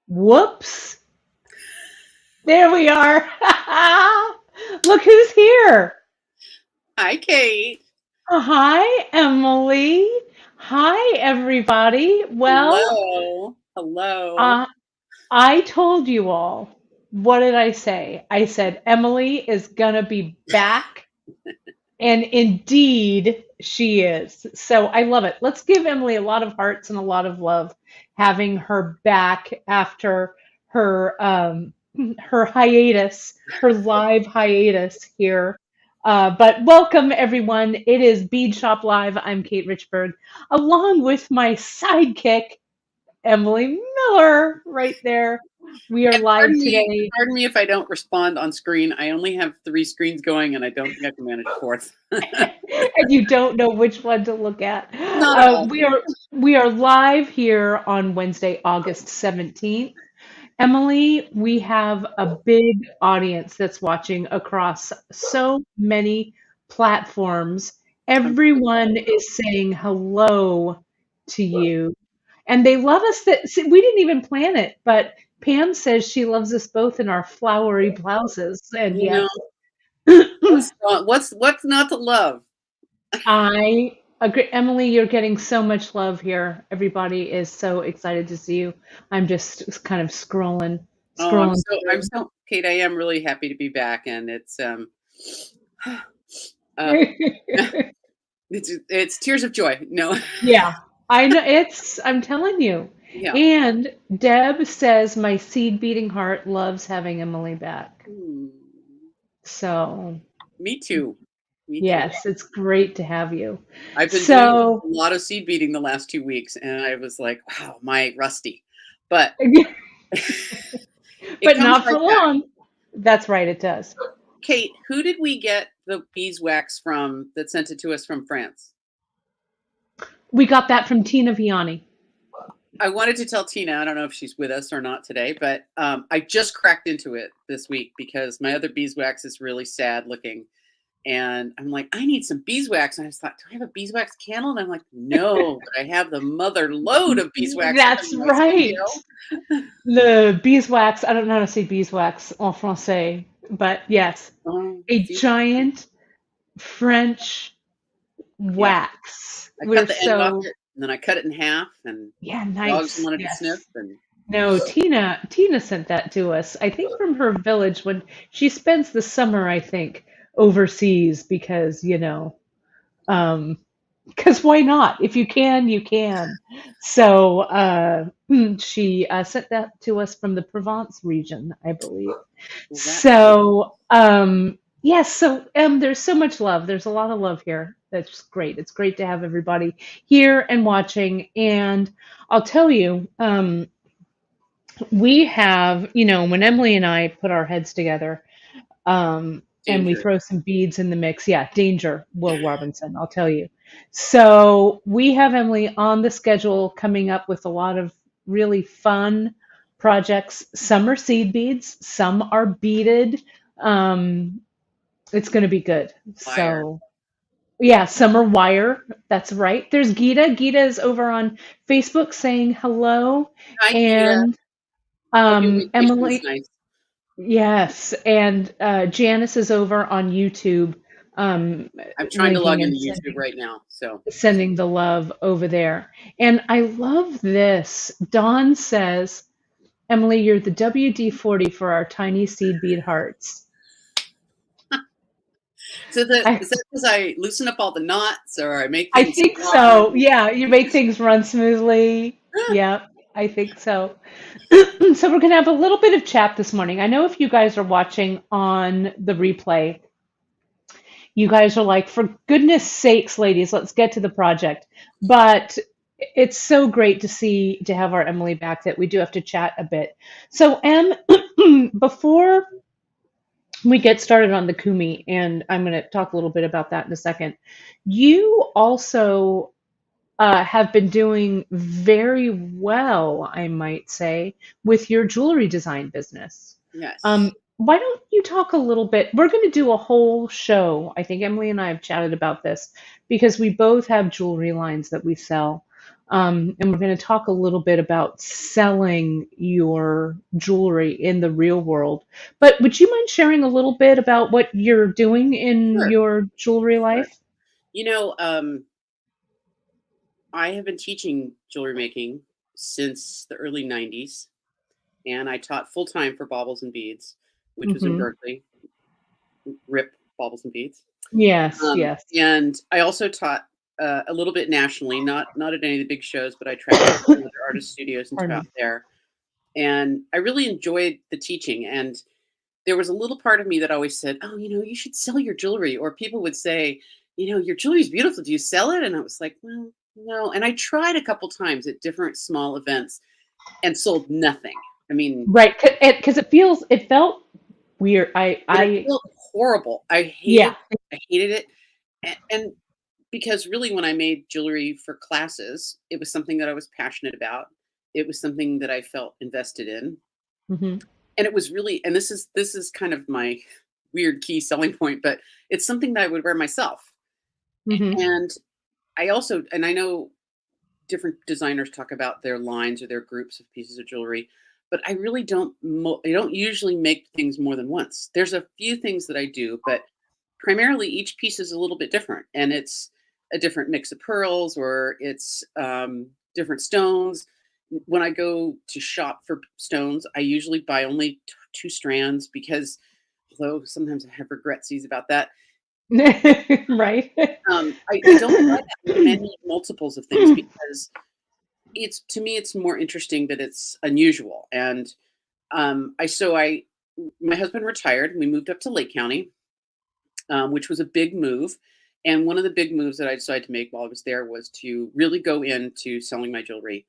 Whoops. There we are. Look who's here. Hi, Kate. Hi, Emily. Hi, everybody. Well, Hello. Hello. uh, I told you all. What did I say? I said Emily is going to be back. And indeed, she is. So I love it. Let's give Emily a lot of hearts and a lot of love having her back after her her hiatus, her live hiatus here. But welcome everyone. It is Beadshop Live. I'm Kate Richburg, along with my sidekick Emily Miller, right there. We are And live today. pardon me if I don't respond on screen. I only have 3 screens going, and I don't think I can manage a fourth. And you don't know which one to look at. Not at all. We are live here on Wednesday, August 17th. Emily, we have a big audience that's watching across so many platforms. Everyone is saying hello to you. And they love us that see, we didn't even plan it, but Pam says she loves us both in our flowery blouses. And You know, yes, what's not to love? I agree. Emily, you're getting so much love here. Everybody is so excited to see you. I'm just kind of Oh, scrolling I'm through. so Kate, I am really happy to be back, and uh it's tears of joy. No. Yeah, I know I'm telling you. Yeah. And Deb says my seed beating heart loves having Emily back. Hmm. So, Me too. Me too. yes, it's great to have you. I've been doing So, a lot of seed beating the last 2 weeks, and I was like, "Wow, my rusty." But it but comes not for right back. long. That's right, it does. Kate, who did we get the beeswax from that sent it to us from France? We got that from Tina Vianney. I wanted to tell Tina, I don't know if she's with us or not today, but I just cracked into it this week because my other beeswax is really sad looking. And I'm like, I need some beeswax. And I just thought, do I have a beeswax candle? And I'm like, no, but I have the mother load of beeswax That's in my right. studio. The beeswax, I don't know how to say beeswax en français, but yes, Oh, a see? giant French Yeah. wax. I We're cut the end off so, it, and then I cut it in half, and yeah, dogs nice. wanted to sniff, Yes. and No, Tina sent that to us. I think from her village when she spends the summer, I think, overseas because, um, because why not? If you can, you can. So she sent that to us from the Provence region, I believe. well, that's cool. So yes, so there's so much love. There's a lot of love here. That's great. It's great to have everybody here and watching. And I'll tell you, we have, when Emily and I put our heads together, and we Danger. throw some beads in the mix. Yeah, danger, Will Robinson, I'll tell you. So we have Emily on the schedule coming up with a lot of really fun projects. Some are seed beads, some are beaded. Um, it's going to be good. Fire. So yeah, some are wire. That's right. There's Gita. Gita is over on Facebook saying hello. Hi, Gita. And Hope your vacation was Emily, nice. yes, and Janice is over on YouTube, um, I'm trying to log linking into and YouTube right now. So, sending the love over there. And I love this. Dawn says, Emily, you're the WD-40 for our tiny seed bead hearts. I is that because I loosen up all the knots, or I make I things think fun? so. Yeah, you make things run smoothly. Yeah, I think so. So we're gonna have a little bit of chat this morning. I know if you guys are watching on the replay, you guys are like, for goodness sakes, ladies, let's get to the project. But it's so great to have our Emily back that we do have to chat a bit. So, before we get started on the Kumi, and I'm going to talk a little bit about that in a second, you also have been doing very well, I might say, with your jewelry design business. Yes. Why don't you talk a little bit? We're going to do a whole show. I think Emily and I have chatted about this because we both have jewelry lines that we sell. And we're going to talk a little bit about selling your jewelry in the real world. But would you mind sharing a little bit about what you're doing in Sure, your jewelry sure. life? You know, I have been teaching jewelry making since the early 90s, and I taught full time for Baubles and Beads, which was in Hmm. Berkeley, RIP Baubles and Beads. Yes, yes. And I also taught a little bit nationally, not at any of the big shows, but I traveled to other artist studios and Pardon taught me. there. And I really enjoyed the teaching. And there was a little part of me that always said, "Oh, you should sell your jewelry." Or people would say, "Your jewelry is beautiful. Do you sell it?" And I was like, "Well, no." And I tried a couple times at different small events and sold nothing. I mean, Right, because it felt weird. it felt horrible. Yeah. I hated it. And because really, when I made jewelry for classes, it was something that I was passionate about. It was something that I felt invested in, Hmm. and it was really, and this is kind of my weird key selling point, but it's something that I would wear myself. Hmm. And I know different designers talk about their lines or their groups of pieces of jewelry, but I really I don't usually make things more than once. There's a few things that I do, but primarily each piece is a little bit different, and it's a different mix of pearls, or it's different stones. When I go to shop for stones, I usually buy only two strands, because although sometimes I have regrets about that, Right. I don't buy that many multiples of things, because it's, to me, it's more interesting that it's unusual. And I so I my husband retired, and we moved up to Lake County, which was a big move. And one of the big moves that I decided to make while I was there was to really go into selling my jewelry.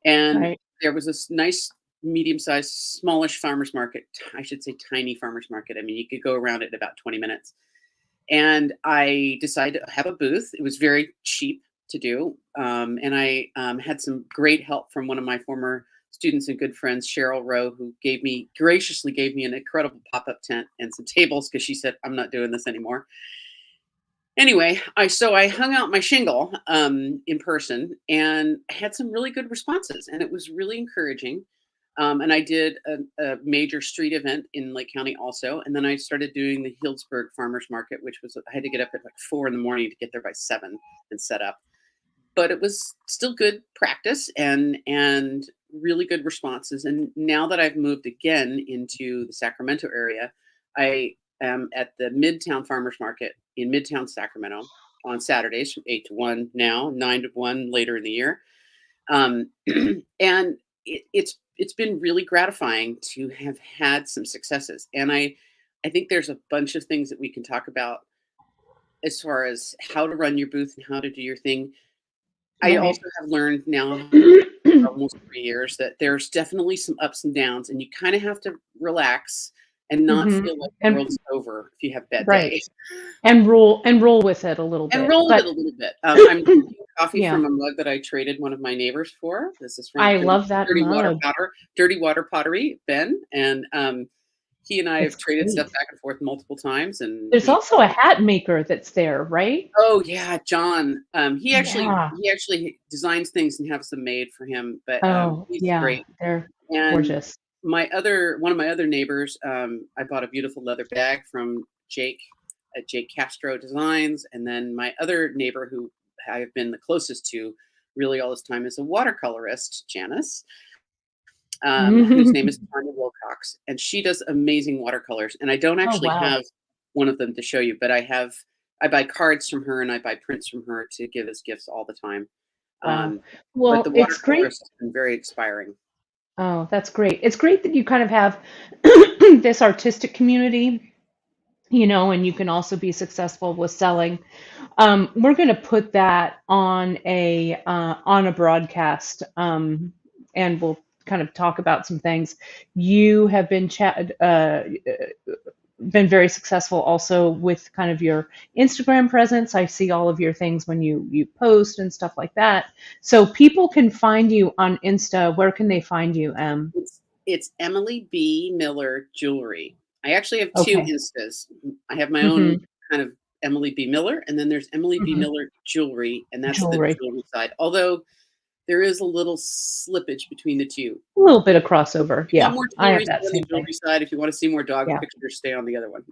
And Right. there was this nice medium-sized, smallish farmers market. I should say tiny farmers market. I mean, you could go around it in about 20 minutes. And I decided to have a booth. It was very cheap to do. And I had some great help from one of my former students and good friends, Cheryl Rowe, who graciously gave me an incredible pop-up tent and some tables, because she said, "I'm not doing this anymore." Anyway, I hung out my shingle in person, and had some really good responses, and it was really encouraging. And I did a major street event in Lake County also, and then I started doing the Healdsburg Farmers Market, which was, I had to get up at like 4 in the morning to get there by 7 and set up. But it was still good practice, and really good responses. And now that I've moved again into the Sacramento area, I am at the Midtown Farmers Market in Midtown Sacramento on Saturdays from 8 to 1 now, 9 to 1 later in the year. And it's been really gratifying to have had some successes. And I think there's a bunch of things that we can talk about as far as how to run your booth and how to do your thing. I Right. also have learned now, almost 3 years, that there's definitely some ups and downs, and you kind of have to relax and not Hmm. feel like the And world's over if you have bad right. days. And roll with it a little And bit. roll with it But a little bit. I'm drinking coffee yeah, from a mug that I traded one of my neighbors for. This is from I love that mug. Dirty Water Pottery, Ben, and he and I It's have traded stuff great. back and forth multiple times, and There's also a hat maker that's there, right? oh yeah, John. Yeah. He actually designs things and has them made for him, but Oh, he's yeah. great. They're And gorgeous. one of my other neighbors, I bought a beautiful leather bag from Jake at Jake Castro Designs. And then my other neighbor, who I have been the closest to really all this time, is a watercolorist, Janice, whose name is Tanya Wilcox, and she does amazing watercolors. And I don't Oh, actually wow. have one of them to show you, but I buy cards from her, and I buy prints from her to give as gifts all the time. Wow. Um, but Well, the it's great. watercolorist has been very inspiring. Oh, that's great. It's great that you kind of have this artistic community, and you can also be successful with selling. We're going to put that on a broadcast, and we'll kind of talk about some things. You have been very successful also with kind of your Instagram presence. I see all of your things when you post and stuff like that. So people can find you on Insta. Where can they find you, Em? It's Emily B. Miller Jewelry. I actually have two Okay. Instas. I have my own Mm-hmm. kind of Emily B. Miller, and then there's Emily B. Mm-hmm. Miller Jewelry, and that's the Jewelry. jewelry side. Although there is a little slippage between the two. A little bit of crossover. If you want Yeah, more I have jewelry, that stay on the same thing. jewelry side. If you want to see more dog Yeah. pictures, stay on the other one.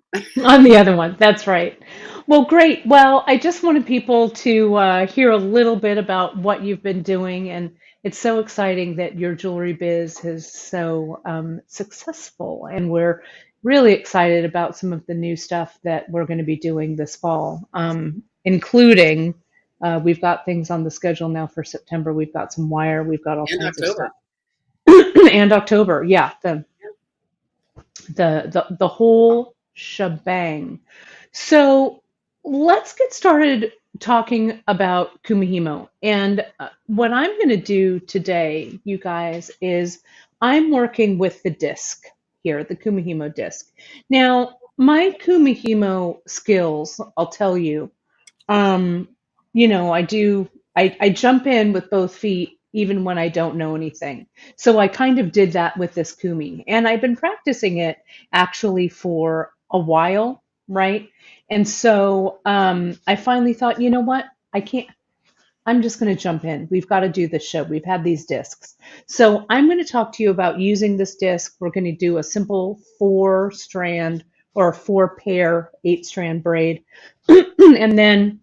On the other one. That's right. Well, great. Well, I just wanted people to hear a little bit about what you've been doing, and it's so exciting that your jewelry biz is so successful, and we're really excited about some of the new stuff that we're going to be doing this fall, including we've got things on the schedule now for September. We've got some wire, we've got all And kinds of stuff, October. and October. Yeah, the whole shebang. So let's get started talking about Kumihimo. And what I'm going to do today, you guys, is I'm working with the disc here, the Kumihimo disc. Now, my Kumihimo skills, I'll tell you, um, I jump in with both feet even when I don't know anything. So I kind of did that with this kumi, and I've been practicing it actually for a while, right? And so I finally thought, you know what? I can't. I'm just going to jump in. We've got to do this show. We've had these discs. So I'm going to talk to you about using this disc. We're going to do a simple 4-strand or 4-pair 8-strand braid. And then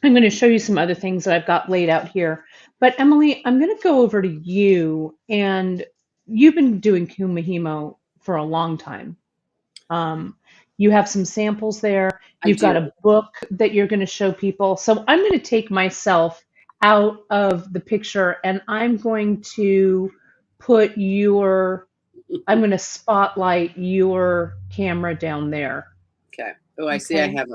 I'm going to show you some other things that I've got laid out here. But Emily, I'm going to go over to you, and you've been doing Kumihimo for a long time. Um, you have some samples there. I You've got do. a book that you're going to show people. So I'm going to take myself out of the picture, and I'm going to put I'm going to spotlight your camera down there. Okay. Oh, I see. I Okay. have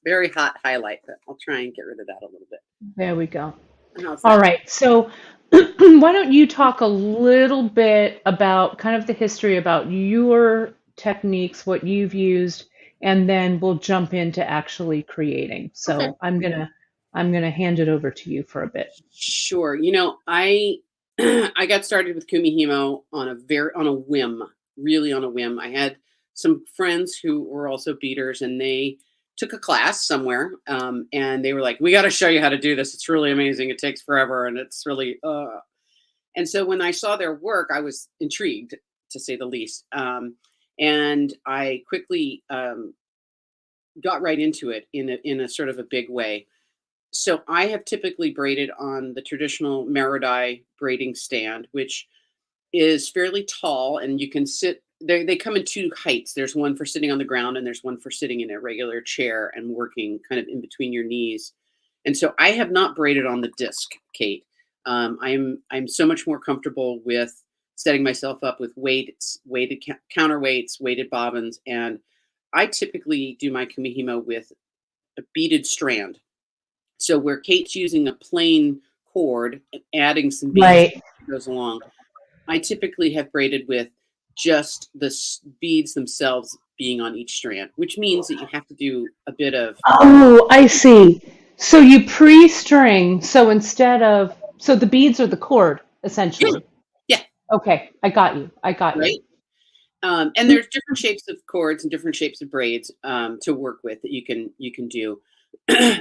very hot highlight, but I'll try and get rid of that a little bit. There we go. How's All that? right. So why don't you talk a little bit about kind of the history about your techniques, what you've used, and then we'll jump into actually creating. Okay. So I'm gonna hand it over to you for a bit. Sure. I I got started with Kumihimo on a whim, really on a whim. I had some friends who were also beaters, and they took a class somewhere, and they were like, "We got to show you how to do this. It's really amazing. It takes forever, and it's really." And so when I saw their work, I was intrigued, to say the least, and I quickly got right into it in a sort of a big way. So I have typically braided on the traditional Merodi braiding stand, which is fairly tall, and you can sit. They come in two heights. There's one for sitting on the ground, and there's one for sitting in a regular chair and working kind of in between your knees. And so I have not braided on the disc, Kate. I'm so much more comfortable with setting myself up with weighted counterweights, weighted bobbins, and I typically do my Kumihimo with a beaded strand. So where Kate's using a plain cord, adding some beads as Right. it goes along, I typically have braided with just the beads themselves being on each strand, which means that you have to do a bit of Oh, I see. So you pre-string. So the beads are the cord, yeah, essentially. yeah, Okay, I got you. I got you. right. And there's different shapes of cords and different shapes of braids to work with that you can do.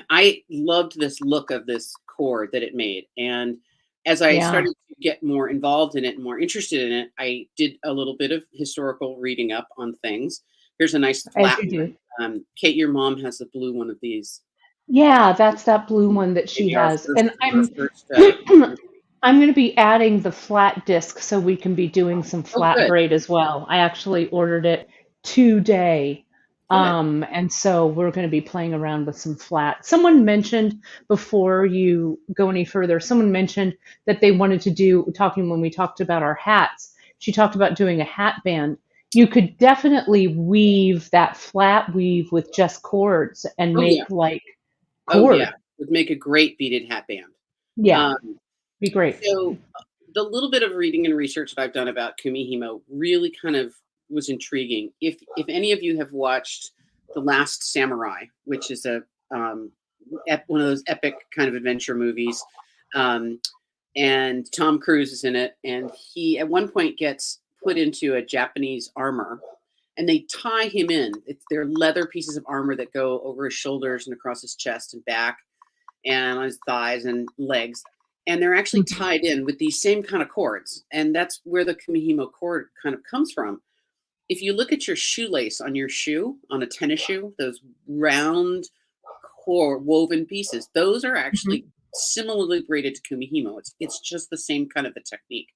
I loved this look of this cord that it made, and as I Yeah, started to get more involved in it and more interested in it, I did a little bit of historical reading up on things. Here's a nice as flat you do. one. Kate, your mom has a blue one of these. Yeah, that's that blue one that she Maybe our has. first And our I'm first. I'm going to be adding the flat disc so we can be doing some Oh, flat good, braid as well. I actually ordered it today. good. And so we're going to be playing around with some flat. Someone mentioned before you go any further, someone mentioned that they wanted to do, talking when we talked about our hats, she talked about doing a hat band. You could definitely weave that flat weave with just cords and Oh yeah, make like oh yeah. cord. Would make a great beaded hat band. Yeah, Um, be great. so the little bit of reading and research that I've done about Kumihimo really kind of was intriguing. If any of you have watched The Last Samurai, which is one of those epic kind of adventure movies, um, and Tom Cruise is in it, and he at one point gets put into a Japanese armor, and they tie him in. They're leather pieces of armor that go over his shoulders and across his chest and back and on his thighs and legs. and they're actually tied in with these same kind of cords, and that's where the Kumihimo cord kind of comes from. If you look at your shoelace on your shoe, on a tennis shoe, those round core woven pieces, those are actually similarly braided to Kumihimo. It's just the same kind of a technique.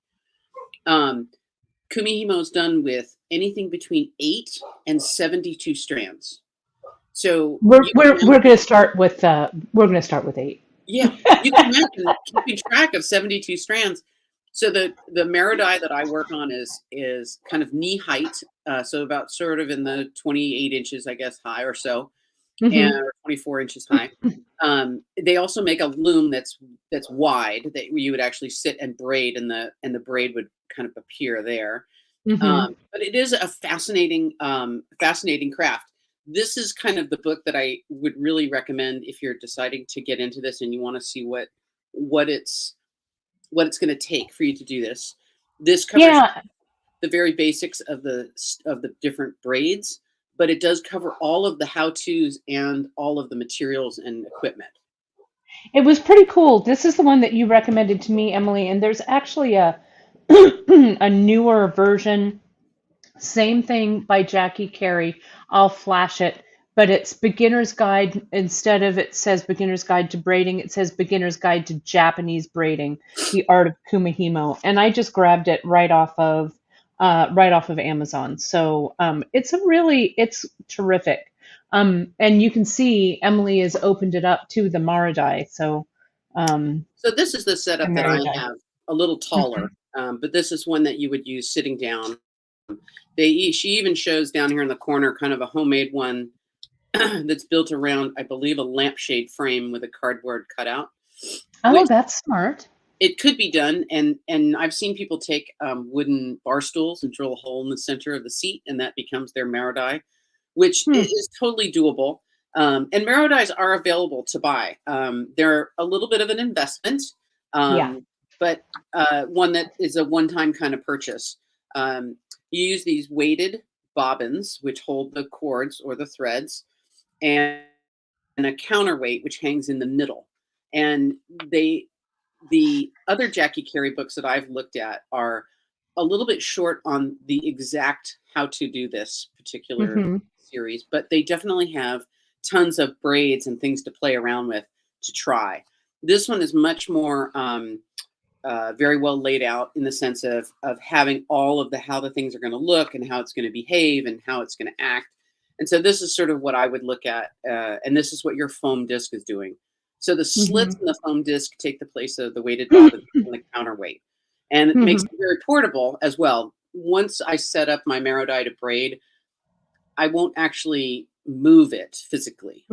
Kumihimo is done with anything between 8 and 72 strands. So we're going to start with 8. yeah, you can imagine keeping track of 72 strands. So the Merida that I work on is kind of knee height, so about sort of in the 28 inches, I guess, high or so, and 24 inches high. They also make a loom that's wide that you would actually sit and braid, and the braid would kind of appear there. But it is a fascinating craft. This is kind of the book that I would really recommend if you're deciding to get into this and you want to see what it's going to take for you to do this. This covers the very basics of the different braids, but it does cover all of the how-tos and all of the materials and equipment. It was pretty cool. This is the one that you recommended to me, Emily, and there's actually a a newer version. Same thing by Jackie Carey. I'll flash it, but it's Beginner's Guide. Instead of it says Beginner's Guide to Braiding, it says Beginner's Guide to Japanese Braiding, the Art of Kumihimo. And I just grabbed it right off of Amazon. So it's terrific. And you can see Emily has opened it up to the Maridai. So this is the setup that I have, a little taller, but this is one that you would use sitting down. She even shows down here in the corner kind of a homemade one that's built around, I believe, a lampshade frame with a cardboard cutout. Oh, that's smart. It could be done, and I've seen people take wooden bar stools and drill a hole in the center of the seat, and that becomes their Maridai, which is totally doable. And Maridais are available to buy. They're a little bit of an investment, but one that is a one-time kind of purchase. You use these weighted bobbins, which hold the cords or the threads, and a counterweight, which hangs in the middle. And the other Jackie Carey books that I've looked at are a little bit short on the exact how to do this particular series, but they definitely have tons of braids and things to play around with to try. This one is much more very well laid out in the sense of having all of how the things are going to look and how it's going to behave and how it's going to act. And so this is sort of what I would look at. And this is what your foam disc is doing. So the slits in the foam disc take the place of the weighted bobbin and the counterweight. And it makes it very portable as well. Once I set up my Maridai to braid, I won't actually move it physically.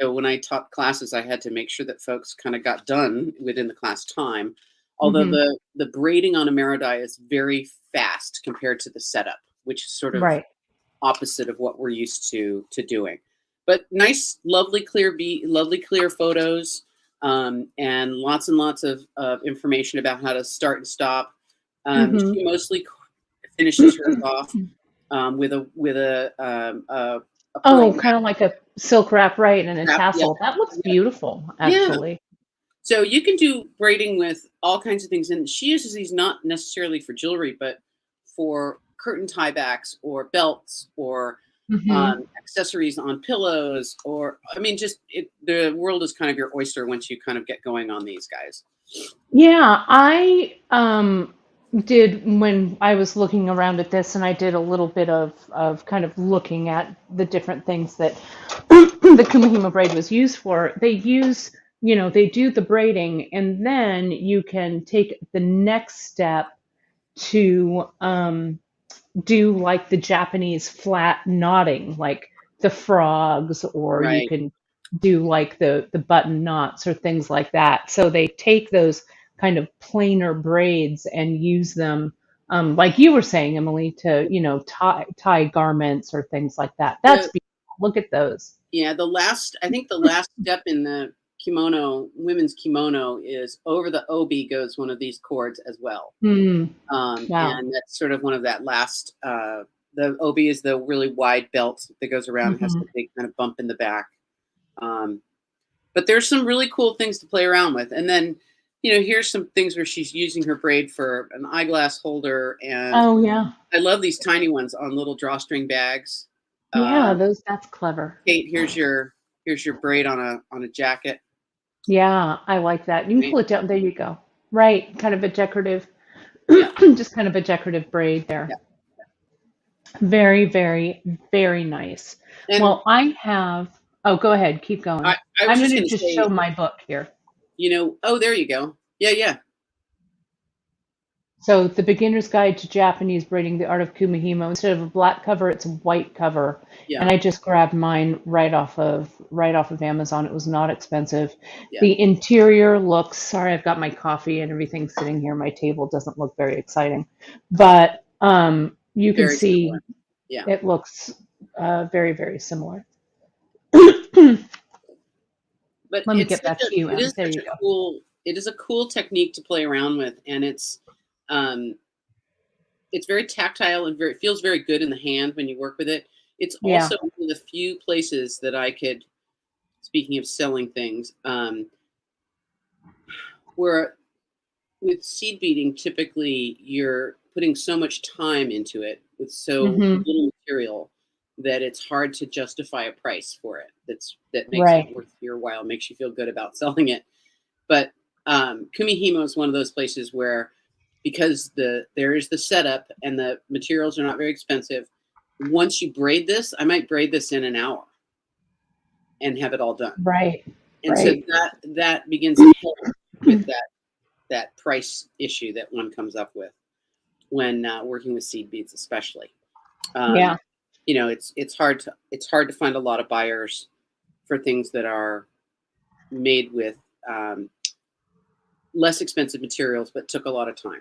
So when I taught classes, I had to make sure that folks kind of got done within the class time. Although the braiding on a Maridai is very fast compared to the setup, which is sort of opposite of what we're used to doing. But nice, lovely clear photos, and lots of information about how to start and stop. She mostly finishes hers off with a kind of like a silk wrap, right, and a tassel. That looks beautiful, actually. Yeah. So you can do braiding with all kinds of things, and she uses these not necessarily for jewelry, but for curtain tiebacks or belts or accessories on pillows, or the world is kind of your oyster once you kind of get going on these guys. Yeah, I did when I was looking around at this, and I did a little bit of kind of looking at the different things that the Kumihimo braid was used for. They do the braiding, and then you can take the next step to do like the Japanese flat knotting, like the frogs, or you can do like the button knots or things like that. So they take those kind of plainer braids and use them, like you were saying, Emily, to tie garments or things like that. That's beautiful. Look at those. Yeah, I think the last step in the women's kimono is over the obi goes one of these cords as well. Wow. And that's sort of one of that last, the obi is the really wide belt that goes around, has the big kind of bump in the back. But there's some really cool things to play around with. And then here's some things where she's using her braid for an eyeglass holder, and Oh yeah. I love these tiny ones on little drawstring bags. Yeah, that's clever. Kate, here's your braid on a jacket. Yeah, I like that. You can Right? pull it down. There you go. Right, kind of a decorative, Yeah, just kind of a decorative braid yeah. there. Very, very, very nice. And Well, I have, oh, go ahead, keep going. I was I'm just going going to to just show say, my book here. oh, there you go. Yeah, yeah, So, The Beginner's Guide to Japanese Braiding, the Art of Kumihimo. Instead of a black cover, it's a white cover. yeah, And I just grabbed mine right off of Amazon. It was not expensive. yeah. The interior looks, sorry, I've got my coffee and everything sitting here. My table doesn't look very exciting. But you can Very see similar. Yeah. it looks very, very similar. Let But me get back to you, it Em. is There such you a go. cool technique to play around with, and um it's very tactile and it feels very good in the hand when you work with it. It's Yeah, also one of the few places that I could, speaking of selling things, where with seed beading, typically you're putting so much time into it with so hmm, little material that it's hard to justify a price for it. That makes it right. worth your while, makes you feel good about selling it. But Kumihimo is one of those places where, because there is the setup and the materials are not very expensive. Once you braid this, I might braid this in an hour and have it all done. Right, And so right. that begins to help with that price issue that one comes up with when working with seed beads, especially. Um, Yeah, it's hard to find a lot of buyers for things that are made with less expensive materials, but took a lot of time.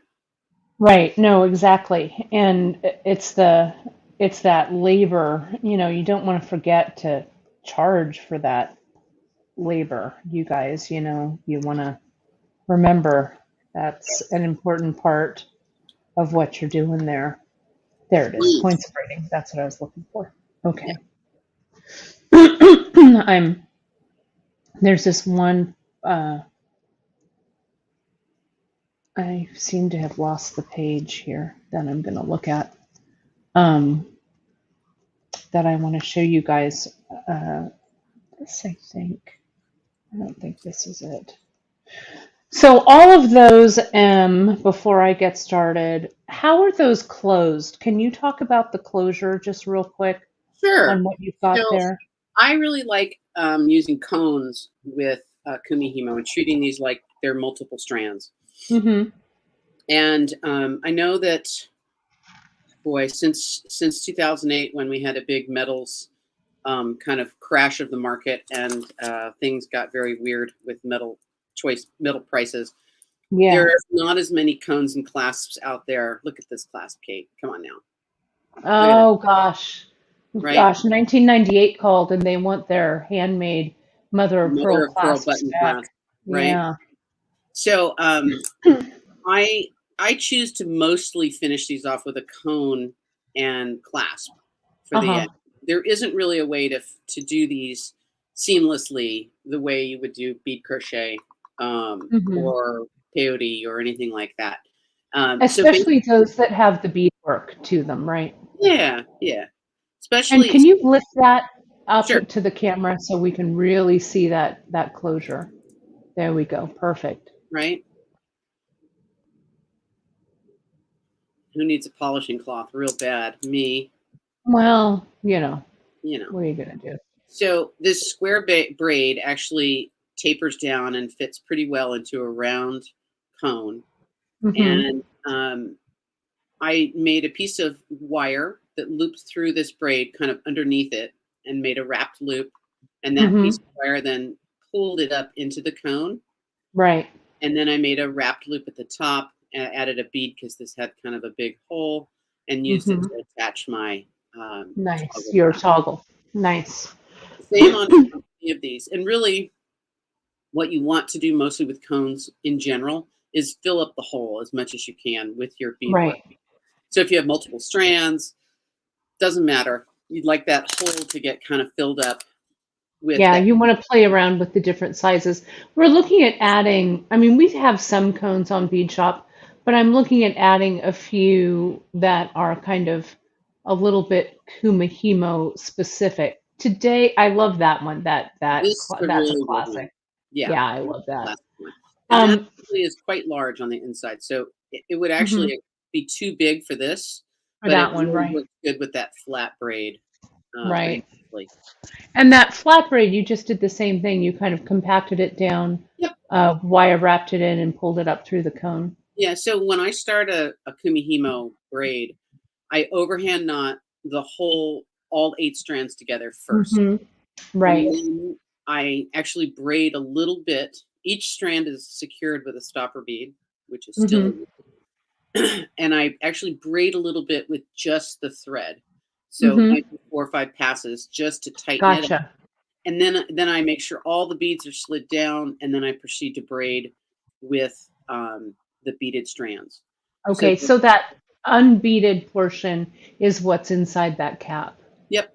right. No, exactly. And it's that labor, you don't want to forget to charge for that labor. You guys, you want to remember that's an important part of what you're doing there. There it is. Please. Points of rating. That's what I was looking for. Yeah. Okay. I'm there's this one I seem to have lost the page here that I'm going to look at. Um, that I want to show you guys. This, I think. I don't think this is it. So all of those, before I get started, how are those closed? Can you talk about the closure just real quick Sure. on what you've got So there? I really like using cones with Kumihimo and treating these like they're multiple strands. Mm-hmm. And I know that, boy, since 2008, when we had a big metals kind of crash of the market and things got very weird with metal prices, there Yeah. are not as many cones and clasps out there. Look at this clasp, Kate. Come on now. Look at it, Oh gosh. right? Gosh, 1998 called and they want their handmade mother of pearl Mother of pearl clasps button back. clasp, right? Yeah. So I I choose to mostly finish these off with a cone and clasp for the Uh-huh. end. There isn't really a way to do these seamlessly the way you would do bead crochet Hmm. or peyote or anything like that. So Especially those that have the beadwork to them, right? yeah, yeah. And Especially, can you lift that up sure, to the camera so we can really see that closure? There we go. Perfect. right? Who needs a polishing cloth real bad? Me, Well, you know. what are you gonna do? So this square braid actually tapers down and fits pretty well into a round cone. Mm-hmm. And I made a piece of wire that looped through this braid kind of underneath it and made a wrapped loop. And that Mm-hmm. piece of wire then pulled it up into the cone. Right. And then I made a wrapped loop at the top and added a bead because this had kind of a big hole, and used it Mm-hmm. to attach my Nice. toggle Your clasp. toggle. Nice. Same on any of these. And really, what you want to do mostly with cones in general is fill up the hole as much as you can with your beadwork. Right. So if you have multiple strands, doesn't matter. You'd like that hole to get kind of filled up with Yeah, that. you want to play around with the different sizes. We're looking at adding, I mean, we have some cones on Beadshop, but I'm looking at adding a few that are kind of a little bit Kumihimo specific. Today, I love that one. This is a That's a really good one. classic. Yeah, Yeah, I this is love a that. classic one. And that Um, actually is quite large on the inside. So it would mhm, actually be too big for this, for but it that one, really right? works good with that flat braid pretty Right. nicely. And that flat braid, you just did the same thing. You kind of compacted it down, Yep. wire wrapped it in, and pulled it up through the cone. Yeah. So when I start a Kumihimo braid, I overhand knot all 8 strands together first. Hmm. And Right. then I actually braid a little bit. Each strand is secured with a stopper bead, which is still Hmm. a and I actually braid a little bit with just the thread. So it Hmm. might be 4 or 5 passes just to tighten it up. Gotcha. And then I make sure all the beads are slid down, and then I proceed to braid with the beaded strands. So Okay, so that unbeaded portion is what's inside that cap. yep.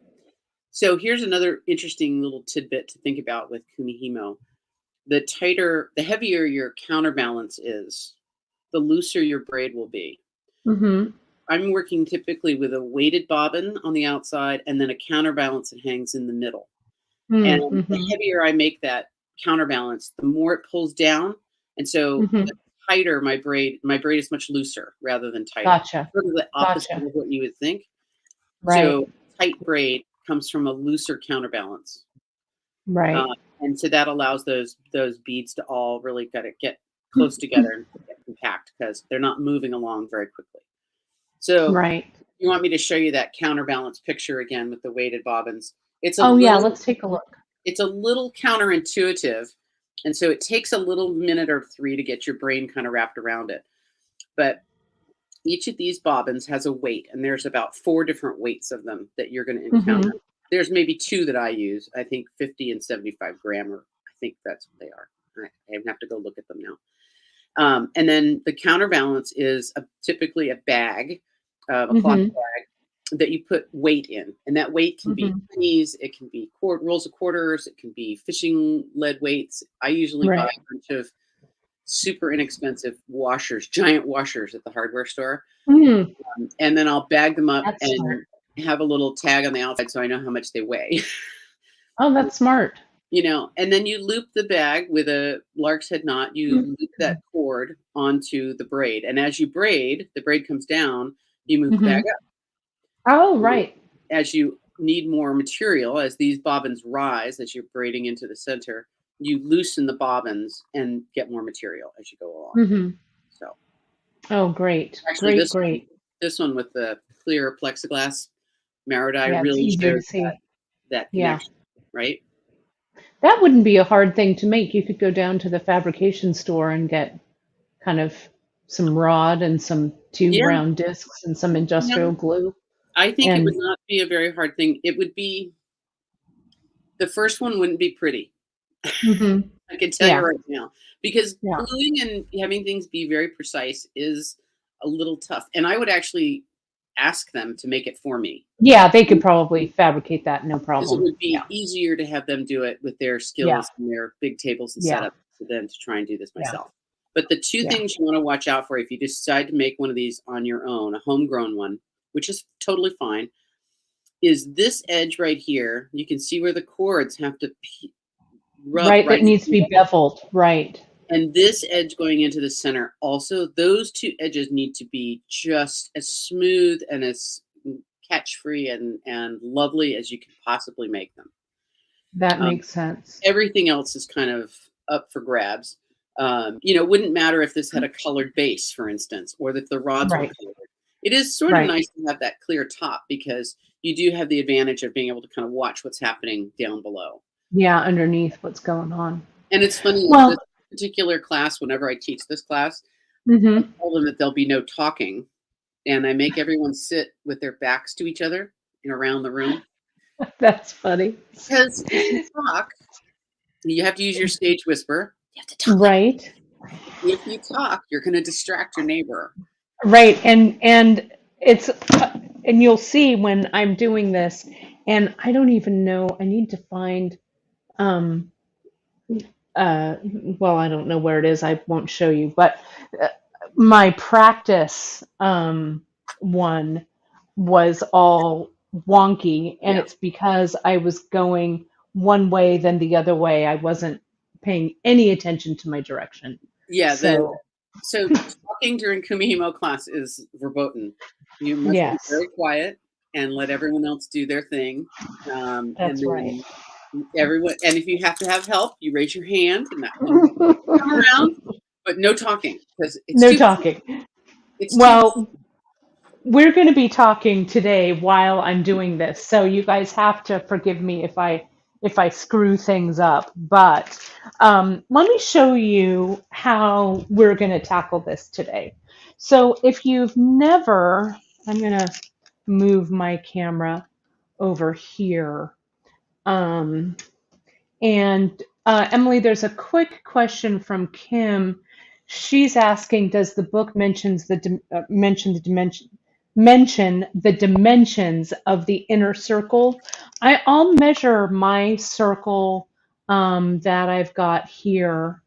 So here's another interesting little tidbit to think about with Kumihimo. The heavier your counterbalance is, the looser your braid will be. Hmm. I'm working typically with a weighted bobbin on the outside and then a counterbalance that hangs in the middle. And the Mm-hmm. heavier I make that counterbalance, the more it pulls down. And so Hmm. the tighter my braid is much looser rather than tighter. Gotcha. Sort of the opposite Gotcha. of what you would think. Right. So tight braid comes from a looser counterbalance. Right. Uh, and so that allows those beads to all really kind of get close together and get compact because they're not moving along very quickly. So Right. you want me to show you that counterbalance picture again with the weighted bobbins? It's a Oh yeah, little let's take a look. it's a little counterintuitive, and so it takes a little minute or 3 to get your brain kind of wrapped around it. But each of these bobbins has a weight, and there's about 4 different weights of them that you're going to Hmm. encounter. There's maybe 2 that I use. I think 50 and 75 gram, or I think that's what they are. I have to go look at them now. And then the counterbalance is typically a bag, a cloth Hmm. bag that you put weight in, and that weight can be Hmm. pennies, it can be rolls of quarters, it can be fishing lead weights. I usually buy Right. a bunch of super inexpensive washers, giant washers at the hardware store, Mm, and then I'll bag them up that's smart. and have a little tag on the outside so I know how much they weigh. Oh, that's smart. And then you loop the bag with a lark's head knot. You loop that cord onto the braid, and as you braid, the braid comes down. You move the bag Hmm. up. Oh, right. As you need more material, as these bobbins rise, as you're braiding into the center, you loosen the bobbins and get more material as you go along. Hmm. So Oh, great. actually, Great, great. this one with the clear plexiglass marrow die Yeah, it's really easier to shows see. that Yeah. connection, right? That wouldn't be a hard thing to make. You could go down to the fabrication store and get kind of some rod and some two Yeah, round discs and some yeah. industrial glue. I think it would And not be a very hard thing. It would be the first one wouldn't be pretty. hmm. I can tell you Yeah, right now, because yeah. gluing and having things be very precise is a little tough. And I would actually ask them to make it for me Yeah, they could probably fabricate that, no because it problem. would Yeah, be easier to have them do it with their yeah, skills and their big tables and yeah, setup than to try and do this yeah, myself. But the two yeah. things you want to watch out for if you decide to make one of these on your own, a homegrown one, which is totally fine, is this edge right here. You can see where the cords have to rub Right, right that needs to be beveled. Right. and this edge going into the center also, those two edges need to be just as smooth and as catch free and lovely as you can possibly make them. That um, makes sense. Everything else is kind of up for grabs. It wouldn't matter if this had a colored base, for instance, or that the rods were Right, colored. It is sort of right. nice to have that clear top because you do have the advantage of being able to kind of watch what's happening down below. Yeah, underneath what's going on. And it's funny with Well, this particular class, whenever I teach this class, I hmm. tell them that there'll be no talking, and I make everyone sit with their backs to each other and around the room. That's funny. Because if you talk, you have to use your stage whisper. You have to talk like Right. if you talk, you're going to distract your neighbor. Right. And it's and you'll see when I'm doing this, and I don't even know, I need to find um, well, I don't know where it is. I won't show you, but uh, my practice one was all wonky, and Yeah. it's because I was going one way, then the other way. I wasn't paying any attention to my direction. Yeah. So, So talking during Kumihimo class is verboten. You must be yes, very quiet and let everyone else do their thing. And that's right. then everyone, and if you have to have help, you raise your hand and come around, but no talking because No talking. it's too, Well, we're going to be talking today while I'm doing this, so you guys have to forgive me if I screw things up. But let me show you how we're going to tackle this today. So if you've never, I'm going to move my camera over here. Um, and Emily, there's a quick question from Kim. She's asking, does the book mention the dimensions of the inner circle? I'll measure my circle that I've got here.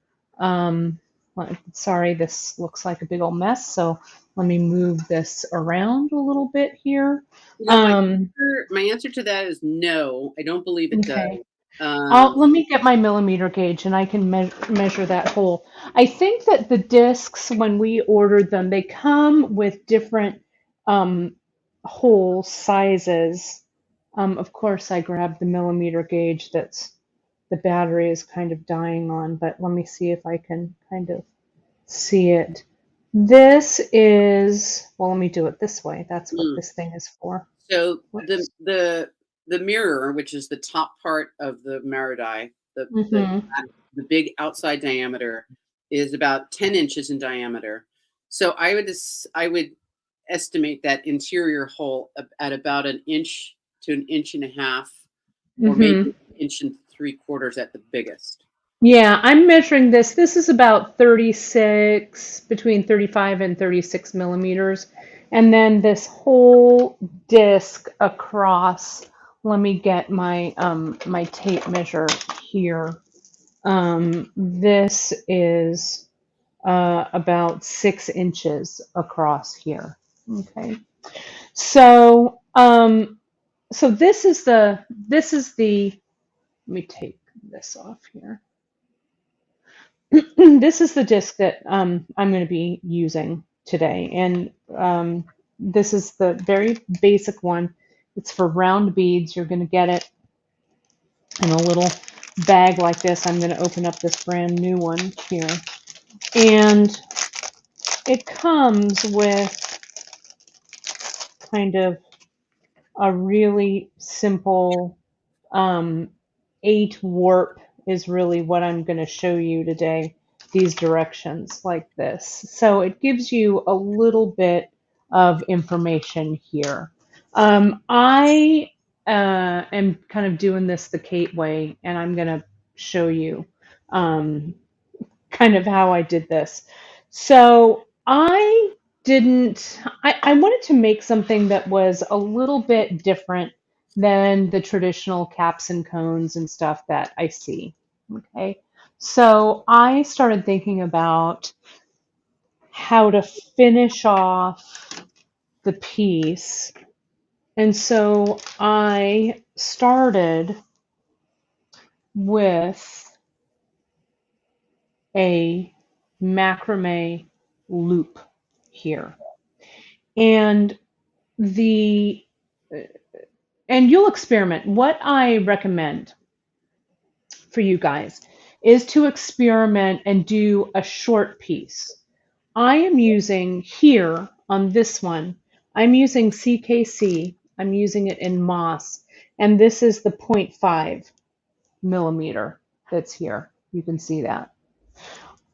Sorry, this looks like a big old mess. So let me move this around a little bit here. you know, Um, my answer to that is no. I don't believe it does. okay. Um, Let me get my millimeter gauge and I can measure that hole. I think that the discs, when we ordered them, they come with different um, hole sizes. Of course, I grabbed the millimeter gauge that's the battery is kind of dying on, but let me see if I can kind of see it. This is, well, let me do it this way. That's what mm. this thing is for. So Whoops. the mirror, which is the top part of the mirror die, Mm-hmm. the big outside diameter, is about 10 inches in diameter. So I would estimate that interior hole at about an inch to an inch and a half, or maybe Mm-hmm. an inch and three quarters at the biggest. Yeah, I'm measuring this. This is about 36, between 35 and 36 millimeters. And then this whole disc across, let me get my my tape measure here. This is about 6 inches across here. Okay. So so this is the let me take this off here. This is the disc that I'm going to be using today. And this is the very basic one. It's for round beads. You're going to get it in a little bag like this. I'm going to open up this brand new one here. And it comes with kind of a really simple um, 8 warp is really what I'm going to show you today, these directions like this. So it gives you a little bit of information here. I am kind of doing this the Kate way, and I'm going to show you um, kind of how I did this. So I wanted to make something that was a little bit different than the traditional caps and cones and stuff that I see. Okay. So I started thinking about how to finish off the piece. And so I started with a macrame loop here. And the and you'll experiment. What I recommend for you guys is to experiment and do a short piece. I am using here on this one, I'm using CKC. I'm using it in moss, and this is the zero point 0.5 millimeter that's here. You can see that.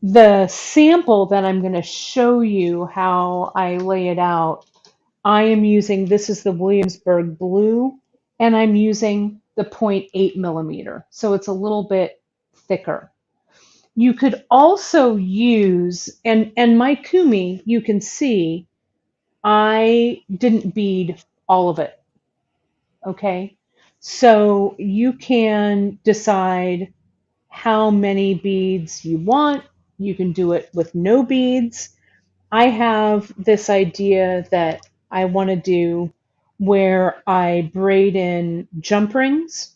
The sample that I'm going to show you how I lay it out, I am using, this is the Williamsburg blue, and I'm using the zero point 0.8 millimeter. So it's a little bit thicker. You could also use, and my kumi, you can see, I didn't bead all of it. Okay. So you can decide how many beads you want. You can do it with no beads. I have this idea that I want to do where I braid in jump rings,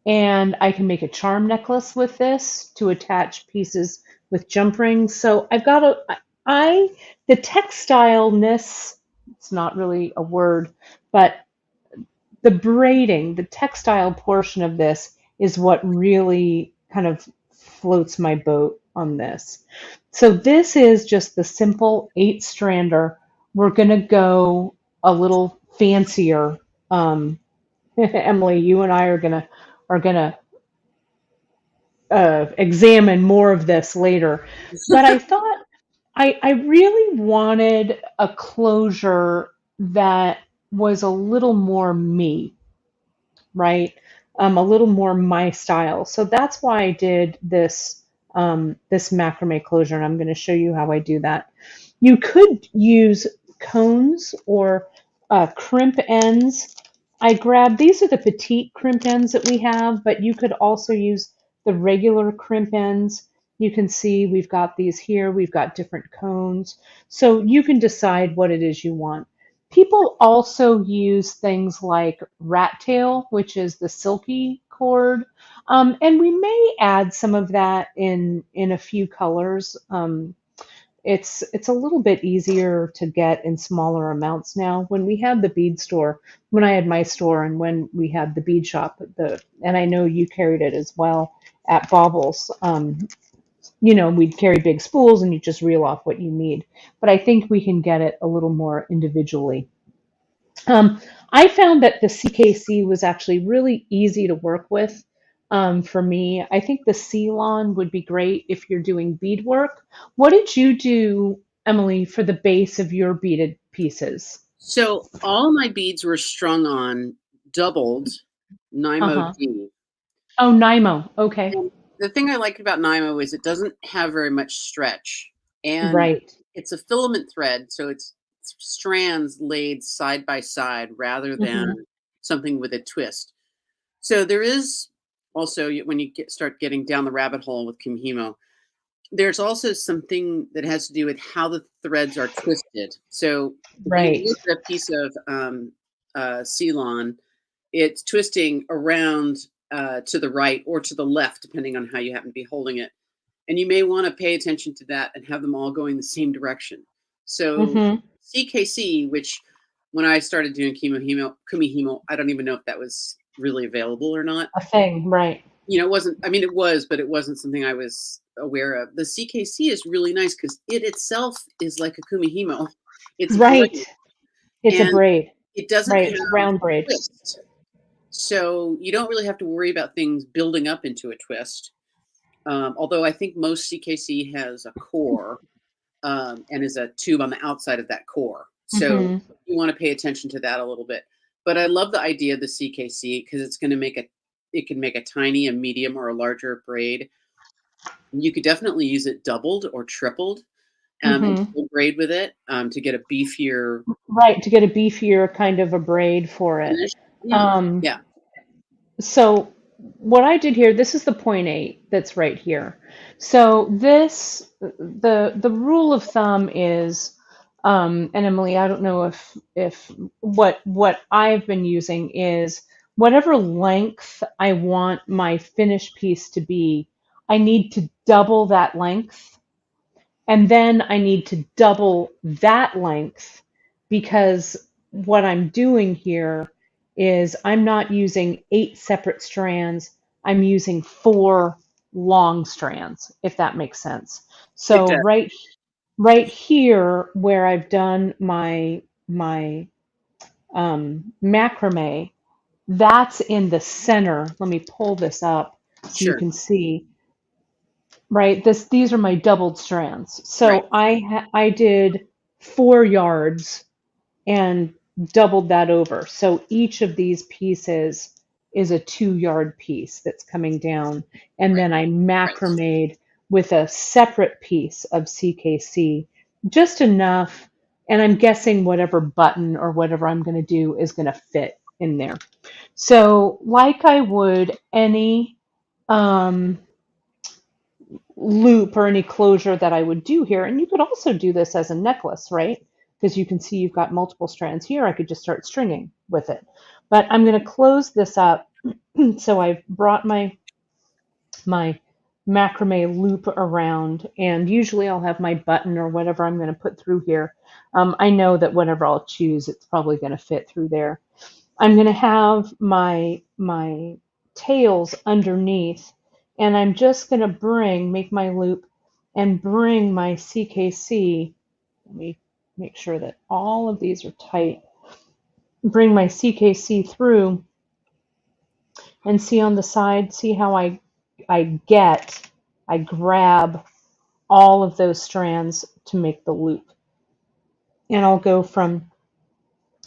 and I can make a charm necklace with this to attach pieces with jump rings. So I've got the textileness, it's not really a word, but the braiding, the textile portion of this is what really kind of floats my boat on this. So this is just the simple 8-strander. We're going to go a little fancier. Emily, you and I are gonna examine more of this later. But I thought I really wanted a closure that was a little more me, right? A little more my style. So that's why I did this macrame closure, and I'm going to show you how I do that. You could use cones or crimp ends. I grabbed, these are the petite crimp ends that we have, but you could also use the regular crimp ends. You can see we've got these here, we've got different cones. So you can decide what it is you want. People also use things like rat tail, which is the silky cord, and we may add some of that in a few colors. It's a little bit easier to get in smaller amounts now. When we had the bead store, when I had my store, and when we had the bead shop, and I know you carried it as well at Bobbles. We'd carry big spools, and you just reel off what you need. But I think we can get it a little more individually. I found that the CKC was actually really easy to work with for me. I think the Ceylon would be great if you're doing beadwork. What did you do, Emily, for the base of your beaded pieces? So all my beads were strung on doubled Nymo Uh-huh. D. Oh, Nymo. Okay. And the thing I like about Nymo is it doesn't have very much stretch. And Right. it's a filament thread, so it's strands laid side by side rather than Hmm. something with a twist. So there is also, when you start getting down the rabbit hole with Kumihimo, there's also something that has to do with how the threads are twisted. So if you Right. look at a piece of Ceylon, it's twisting around to the right or to the left, depending on how you happen to be holding it. And you may want to pay attention to that and have them all going the same direction. So Hmm. CKC, which when I started doing Kumihimo, I don't even know if that was really available or not. A thing. Right. It wasn't, I mean, it was, but it wasn't something I was aware of. The CKC is really nice because it itself is like a Kumihimo. It's Right. braid It's a and braid. it doesn't Right. have It's a round a braid. twist. So you don't really have to worry about things building up into a twist. Although I think most CKC has a core and is a tube on the outside of that core. So Hmm. you want to pay attention to that a little bit. But I love the idea of the CKC because it's going to it can make a tiny, a medium, or a larger braid. You could definitely use it doubled or tripled and Hmm. still braid with it to get a beefier Right. To get a beefier kind of a braid for it. finish. Yeah, Um, yeah, So what I did here, this is the point 8 that's right here. So the rule of thumb is, and Emily, I don't know if what I've been using is whatever length I want my finished piece to be, I need to double that length, and then I need to double that length, because what I'm doing here is I'm not using 8 separate strands. I'm using 4 long strands, if that makes sense. it So does. right here where I've done my macrame, that's in the center. Let me pull this up so you Sure. can see. Right, these are my doubled strands. Right. So I did 4 yards and doubled that over. So each of these pieces is a 2-yard piece that's coming down. And Right. then I Right. macrameed with a separate piece of CKC, just enough. And I'm guessing whatever button or whatever I'm going to do is going to fit in there. So like I would any um, loop or any closure that I would do here, and you could also do this as a necklace, right? Because you can see you've got multiple strands here. I could just start stringing with it. But I'm going to close this up. So I've brought my macrame loop around, and usually I'll have my button or whatever I'm going to put through here. I know that whatever I'll choose, it's probably going to fit through there. I'm going to have my tails underneath, and I'm just going to make my loop and bring my CKC. Let me make sure that all of these are tight. Bring my CKC through and see on the side, see how I grab all of those strands to make the loop. And I'll go from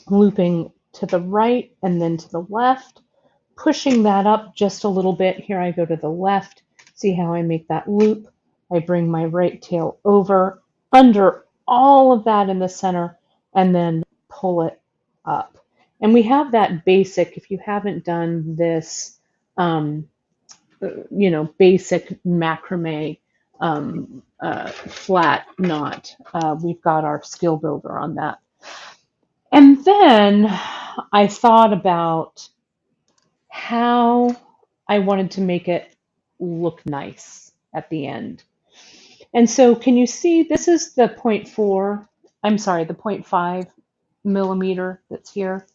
looping to the right and then to the left, pushing that up just a little bit. Here I go to the left. See how I make that loop? I bring my right tail over, under all of that in the center, and then pull it up. And we have that basic, if you haven't done this, basic macrame flat knot, we've got our skill builder on that. And then I thought about how I wanted to make it look nice at the end. And so can you see this is the 0.4, I'm sorry, the 0.5 millimeter that's here.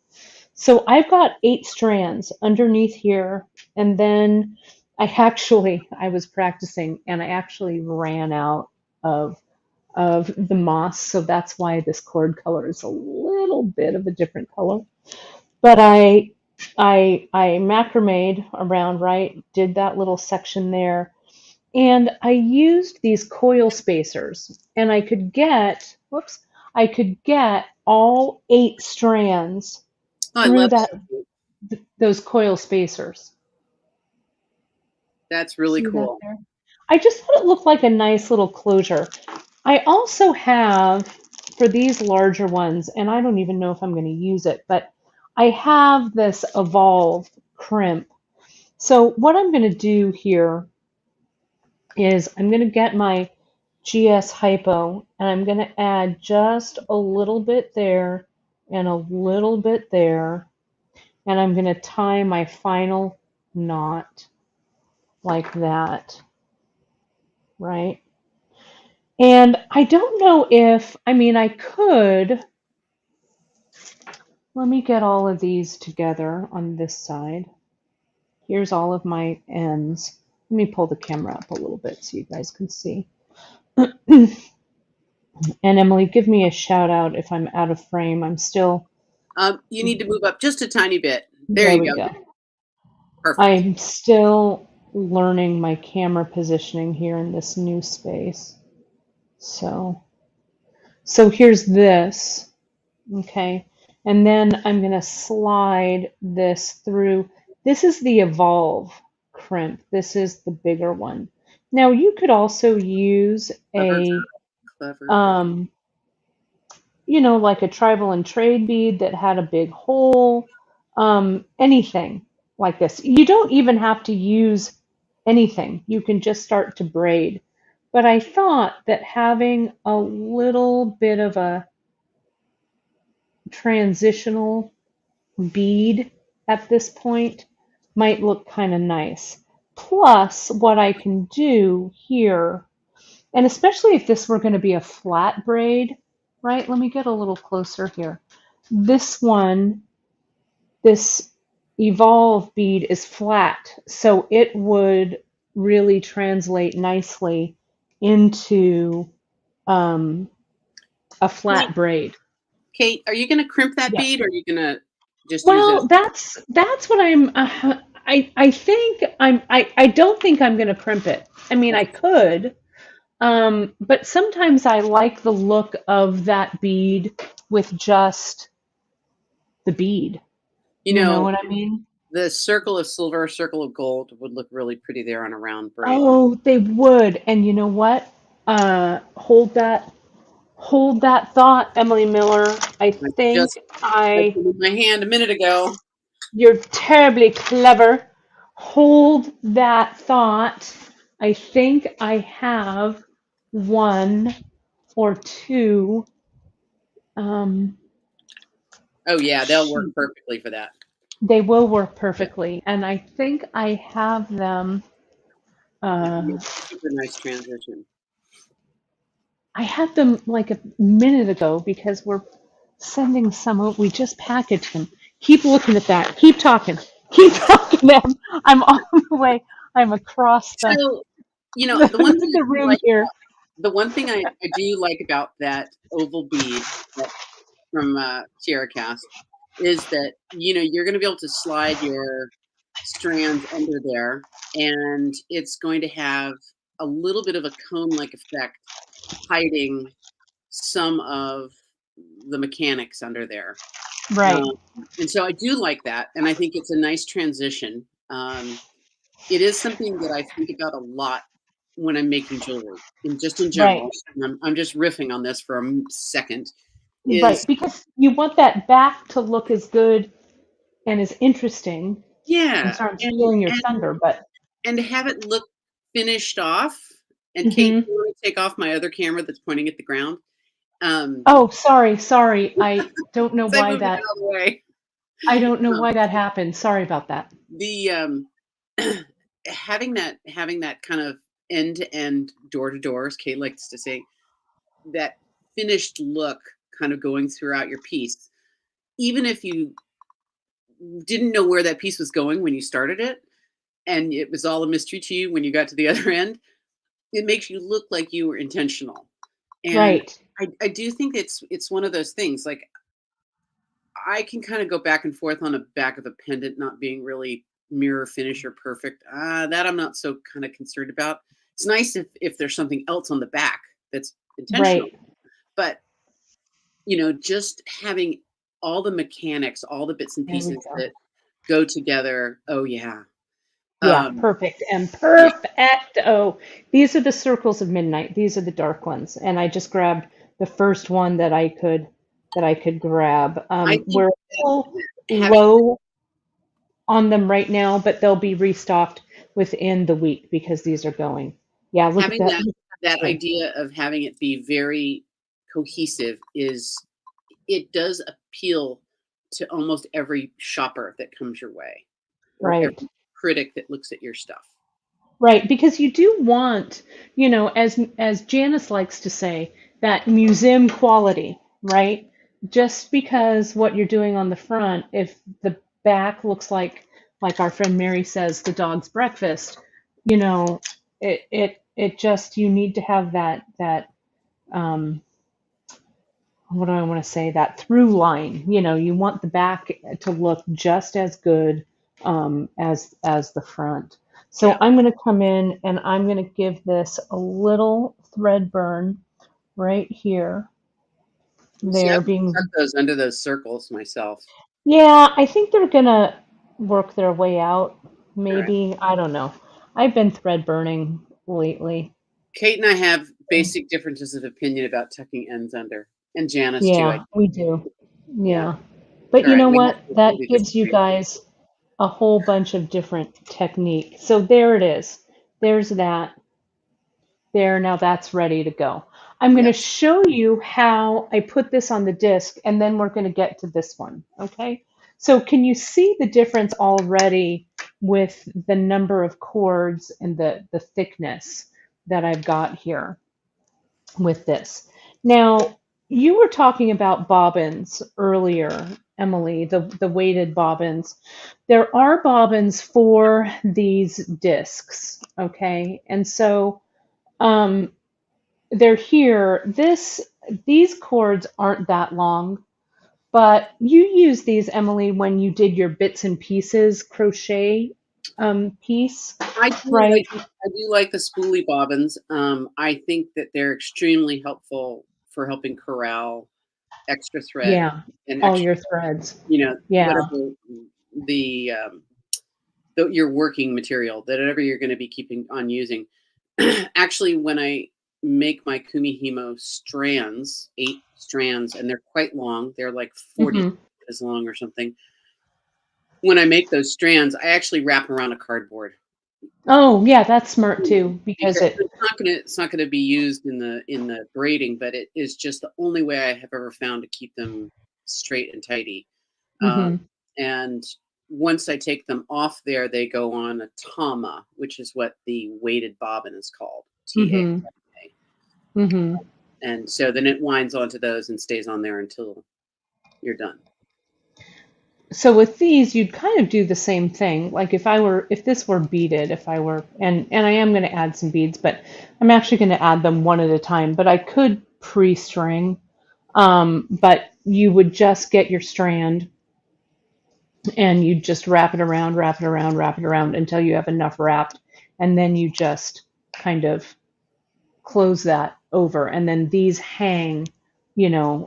So I've got 8 strands underneath here, and then I was practicing and I actually ran out of the moss, so that's why this cord color is a little bit of a different color. But I macrameed around, right? Did that little section there. And I used these coil spacers, and I could get all 8 strands Oh, I through love that. those coil spacers. That's really See that cool. there? I just thought it looked like a nice little closure. I also have, for these larger ones, and I don't even know if I'm going to use it, but I have this Evolve crimp. So what I'm going to do here is I'm going to get my GS Hypo, and I'm going to add just a little bit there and a little bit there, and I'm going to tie my final knot like that, right? And I don't know if, I mean, I could, let me get all of these together on this side. Here's all of my ends. Let me pull the camera up a little bit so you guys can see. And Emily, give me a shout out if I'm out of frame. I'm still, You need to move up just a tiny bit. There there you we go. go. Perfect. I'm still learning my camera positioning here in this new space. So here's this, okay? And then I'm gonna slide this through. This is the Evolve crimp. This is the bigger one. Now you could also use Clever, a, clever. um, like a tribal and trade bead that had a big hole, anything like this. You don't even have to use anything. You can just start to braid. But I thought that having a little bit of a transitional bead at this point might look kind of nice. Plus, what I can do here, and especially if this were going to be a flat braid, right? Let me get a little closer here. This one, this Evolve bead is flat, so it would really translate nicely into a Kate, flat braid. Kate, are you going to crimp that Yeah. bead, or are you going to just use it? Well, that's what I'm. I think I don't think I'm going to crimp it. I mean, I could, but sometimes I like the look of that bead with just the bead. You You know know, what I mean? the circle of silver, circle of gold would look really pretty there on a round braid. Oh, they would. And you know what? Hold that thought, Emily Miller. I I think just had it in my hand a minute ago. You're terribly clever. Hold that thought. I think I have one or two. Um, Oh yeah, they'll work shoot, perfectly for that. they will work Yeah, perfectly, and I think I have them. it'd be Uh, a super nice transition. I had them like a minute ago because we're sending some out. We just packaged them. Keep looking at that. Keep talking. Keep talking. I'm on the way. I'm across So, you know, the one thing the I do room like here. the one thing I do like about that oval bead that from Sierra Cast is that you're going to be able to slide your strands under there, and it's going to have a little bit of a cone-like effect, hiding some of the mechanics under there. Right, Um, and so I do like that, and I think it's a nice transition. It is something that I think about a lot when I'm making jewelry, and just in right, general. And I'm just riffing on this for a second. Is right. Because you want that back to look as good and as interesting. I'm Yeah, sorry, I'm and stealing your and thunder, but and to have it look finished off. And Kate, hmm. you want to take off my other camera that's pointing at the ground? Um, Oh, sorry, sorry. I don't know so I why moved it that. out of the way. I don't know Um, why that happened. Sorry about that. the having that kind of end to end, door to door, as Kate likes to say, that finished look kind of going throughout your piece, even if you didn't know where that piece was going when you started it, and it was all a mystery to you when you got to the other end, it makes you look like you were intentional. And Right, I do think it's one of those things. Like, I can kind of go back and forth on the back of a pendant not being really mirror finish or perfect. That I'm not so kind of concerned about. It's nice if there's something else on the back that's intentional, right. but just having all the mechanics, all the bits and There we pieces go. that go together. Oh yeah. Yeah, Um, perfect and yeah. perfect. Oh, these are the circles of midnight. These are the dark ones, and I just grabbed the first one that I could grab. I think We're a that little having low on them right now, but they'll be restocked within the week because these are going. Yeah, look at having that. that Look that at that. idea of having it be very cohesive is it does appeal to almost every shopper that comes your way, or Right. every critic that looks at your stuff. Right, because you do want, as Janice likes to say, that museum quality, right? Just because what you're doing on the front, if the back looks like our friend Mary says, the dog's breakfast, you know, it just you need to have that um, what do I want to say, that through line. You want the back to look just as good as the front. So Yeah. I'm going to come in and I'm going to give this a little thread burn right here. Well, see, I There would tuck being, those under those circles myself. yeah, I think they're going to work their way out. All right. Maybe, I don't know. I've been thread burning lately. Kate and I have basic differences of opinion about tucking ends under, and Janice too. I Yeah, we do. Yeah. Yeah. It's But all you right. know We what? have to That agree to gives you disagree. guys a whole bunch of different technique. So there it is. There's that. There, now that's ready to go. I'm going to Yes. show you how I put this on the disc, and then we're going to get to this one. Okay? So can you see the difference already with the number of cords and the thickness that I've got here with this? Now, you were talking about bobbins earlier, Emily, the weighted bobbins. There are bobbins for these discs, okay? And so um, they're here. These cords aren't that long, but you use these, Emily, when you did your bits and pieces crochet piece, right? I do like the spoolie bobbins. I think that they're extremely helpful for helping corral extra thread Yeah, and all extra, your threads. Yeah, whatever the your working material, that whatever you're going to be keeping on using. Actually, when I make my Kumihimo strands, 8 strands, and they're quite long, they're like 40 hmm, inches long or something. when I make those strands, I actually wrap around a cardboard. Oh, yeah, that's smart too because Because it. it's not gonna be used in the braiding, but it is just the only way I have ever found to keep them straight and tidy. Um, Mhm. and once I take them off there, they go on a tama, which is what the weighted bobbin is called, Mhm. TAMA. Mhm. And so then it winds onto those and stays on there until you're done. So with these, you'd kind of do the same thing. Like if this were beaded, if I were, and I am going to add some beads, but I'm actually going to add them one at a time. But I could pre-string, but you would just get your strand and you just wrap it around, wrap it around, wrap it around until you have enough wrapped, and then you just kind of close that over, and then these hang,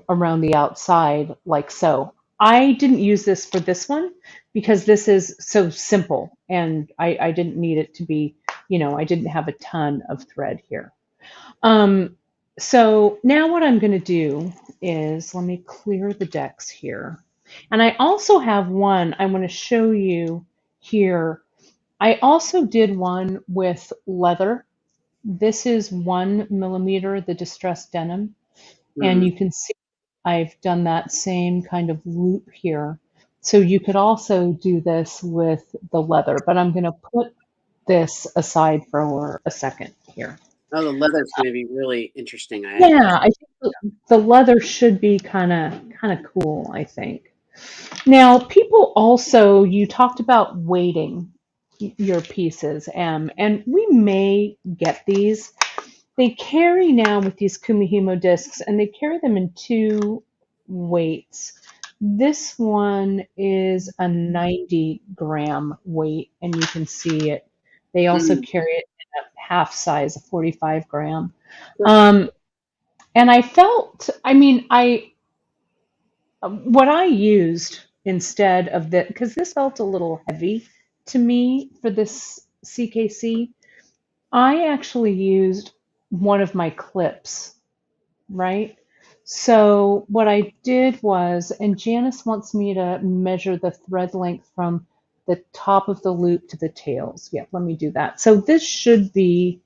around the outside like so. I didn't use this for this one because this is so simple and I didn't need it to be, I didn't have a ton of thread here. Um, so now what I'm going to do is let me clear the decks here. And I also have one I want to show you here. I also did one with leather. This is 1 millimeter, the distressed denim, and Mm. you can see I've done that same kind of loop here. So you could also do this with the leather, but I'm going to put this aside for a second here. Oh, the leather's going to be really interesting. I have to. Yeah, I think the leather should be kind of cool, I think. Now, people also, you talked about weighting your pieces, and we may get these. They carry now with these Kumihimo discs, and they carry them in two weights. This one is a 90-gram weight, and you can see it. They also Mm. carry it in a half size, a 45 gram. Sure. Um, and I felt, I mean, what I used instead of that, because this felt a little heavy to me for this CKC, I actually used one of my clips, right? So what I did was, and Janice wants me to measure the thread length from the top of the loop to the tails. Yeah, let me do that. So this should be,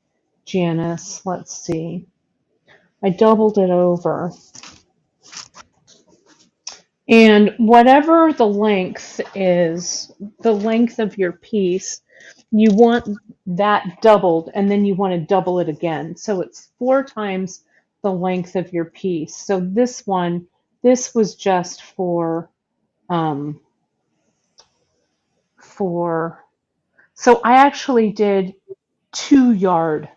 Janice, let's see. I doubled it over. And whatever the length is, the length of your piece, you want that doubled, and then you want to double it again. So it's 4 times the length of your piece. So this was just um, for, so I actually did 2 yard,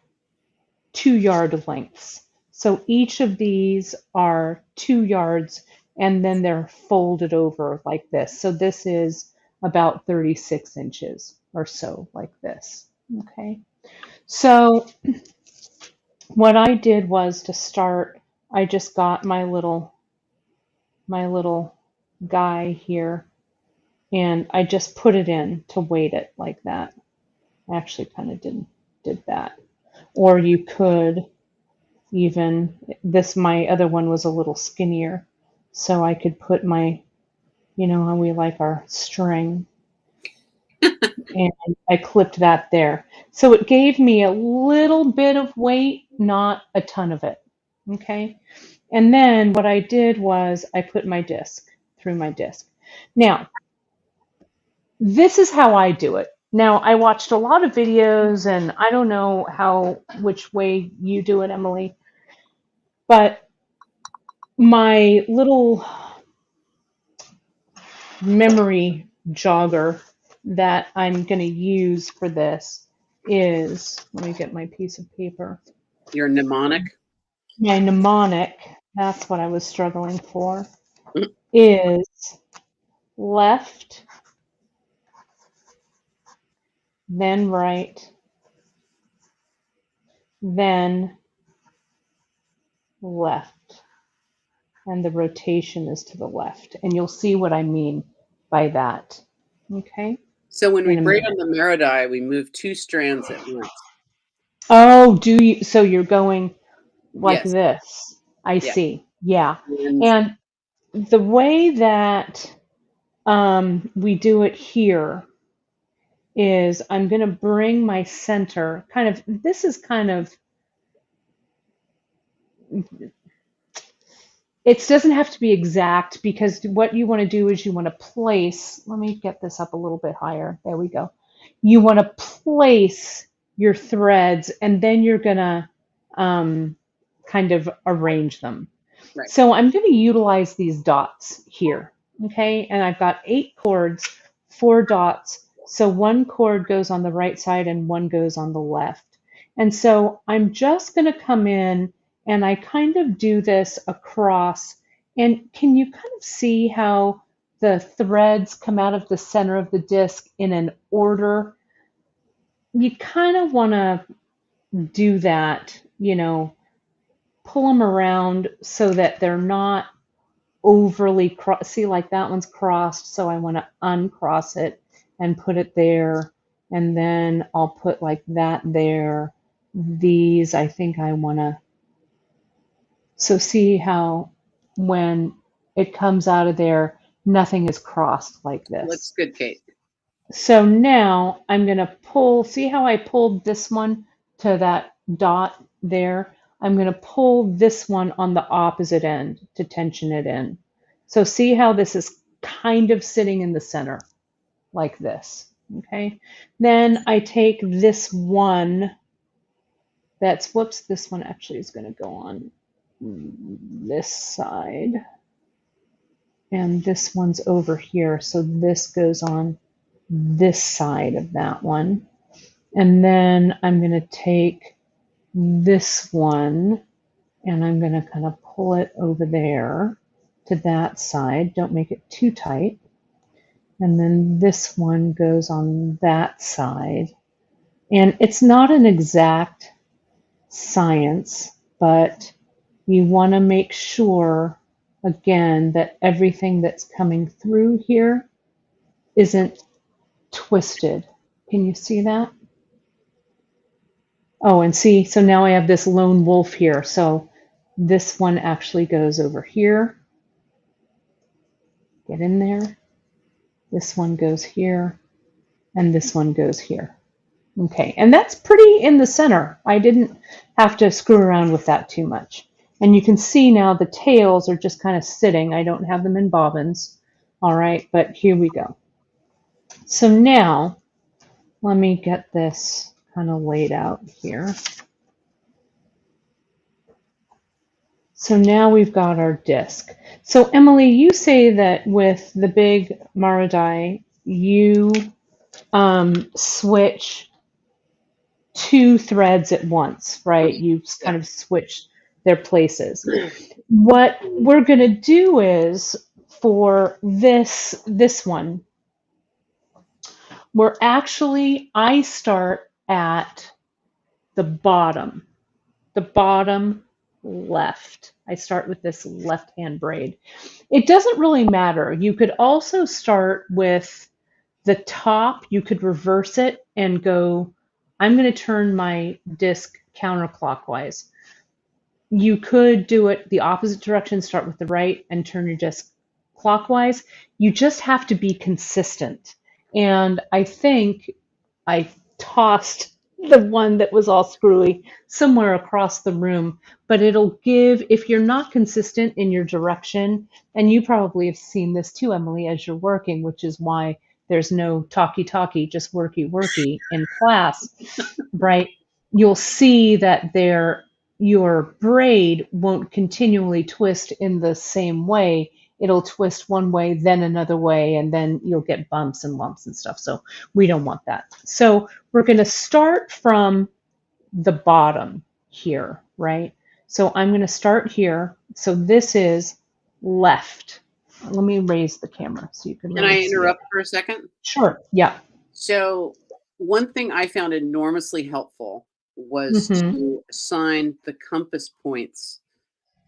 2 yard lengths. So each of these are 2 yards and then they're folded over like this. So this is about 36 inches or so like this. Okay. So what I did was to start, I just got my little guy here and I just put it in to weight it like that. I actually kind of did that. Or you could even my other one was a little skinnier, so I could put my, how we like our string, and I clipped that there. So it gave me a little bit of weight, not a ton of it. Okay. And then what I did was I put my disc through my disc. Now, this is how I do it. Now, I watched a lot of videos and I don't know which way you do it, Emily, but my little memory jogger that I'm going to use for this is, let me get my piece of paper. Your mnemonic. My mnemonic, that's what I was struggling for, is left, then right, then left. And the rotation is to the left. And you'll see what I mean by that. Okay? So when we In a braid on minute. the Meridi, we move 2 strands at once. Oh, do you? So you're going like Yes. this. I Yeah. see. Yeah. And And the way that we do it here is I'm going to bring my center kind of, this is kind of, it doesn't have to be exact because what you want to do is you want to place, let me get this up a little bit higher. There we go. You want to place your threads and then you're going to kind of arrange them. Right. So I'm going to utilize these dots here. Okay. And I've got 8 cords, 4 dots. So 1 cord goes on the right side and 1 goes on the left. And so I'm just going to come in and I kind of do this across. And can you kind of see how the threads come out of the center of the disc in an order? You kind of want to do that, you know, pull them around so that they're not overly see, like that one's crossed, so I want to uncross it and put it there, and then I'll put like that there. These I think I want to, so see how when it comes out of there nothing is crossed like this. Looks good, Kate. So now I'm going to pull, see how I pulled this one to that dot there? I'm going to pull this one on the opposite end to tension it in. So see how this is kind of sitting in the center like this, okay? Then I take this one that's, whoops, this one actually is going to go on this side. And this one's over here, so this goes on this side of that one. And then I'm going to take this one and I'm going to kind of pull it over there to that side. Don't make it too tight. And then this one goes on that side. And it's not an exact science, but you want to make sure, again, that everything that's coming through here isn't twisted. Can you see that? Oh, and see, so now I have this lone wolf here. So this one actually goes over here. Get in there. This one goes here, and this one goes here. Okay, and that's pretty in the center. I didn't have to screw around with that too much. And you can see now the tails are just kind of sitting. I don't have them in bobbins. All right, but here we go. So now, let me get this kind of laid out here. So now we've got our disc. So Emily, you say that with the big Maradai, you switch 2 threads at once, right? You kind of switch their places. What we're going to do is for this one, we're actually, I start at the bottom left. I start with this left-hand braid. It doesn't really matter. You could also start with the top. You could reverse it and go, I'm going to turn my disc counterclockwise. You could do it the opposite direction, start with the right and turn your disc clockwise. You just have to be consistent. And I think I tossed the one that was all screwy somewhere across the room, but it'll give, if you're not consistent in your direction, and you probably have seen this too, Emily, as you're working, which is why there's no talky, just worky in class, right? You'll see that your braid won't continually twist in the same way. It'll twist one way, then another way, and then you'll get bumps and lumps and stuff. So we don't want that. So we're going to start from the bottom here, right? So I'm going to start here. So this is left. Let me raise the camera so you can really Can I see interrupt it. for a second? Sure. Yeah. So one thing I found enormously helpful was to assign the compass points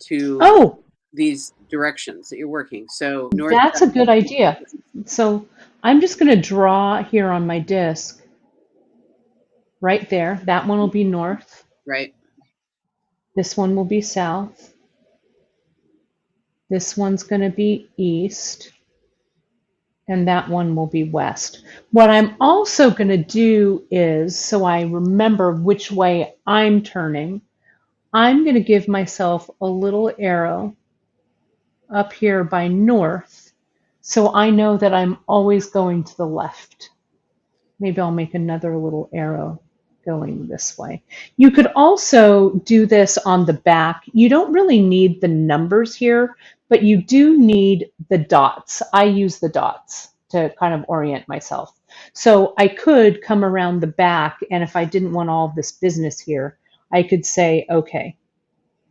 to these directions that you're working. So north. That's a good idea. So I'm just going to draw here on my disc right there. That one will be north. Right. This one will be south. This one's going to be east. and that one will be west. What I'm also going to do is, so I remember which way I'm turning, I'm going to give myself a little arrow up here by north, so I know that I'm always going to the left. Maybe I'll make another little arrow going this way. You could also do this on the back. You don't really need the numbers here, but you do need the dots. I use the dots to kind of orient myself. So I could come around the back, and if I didn't want all of this business here, I could say, okay,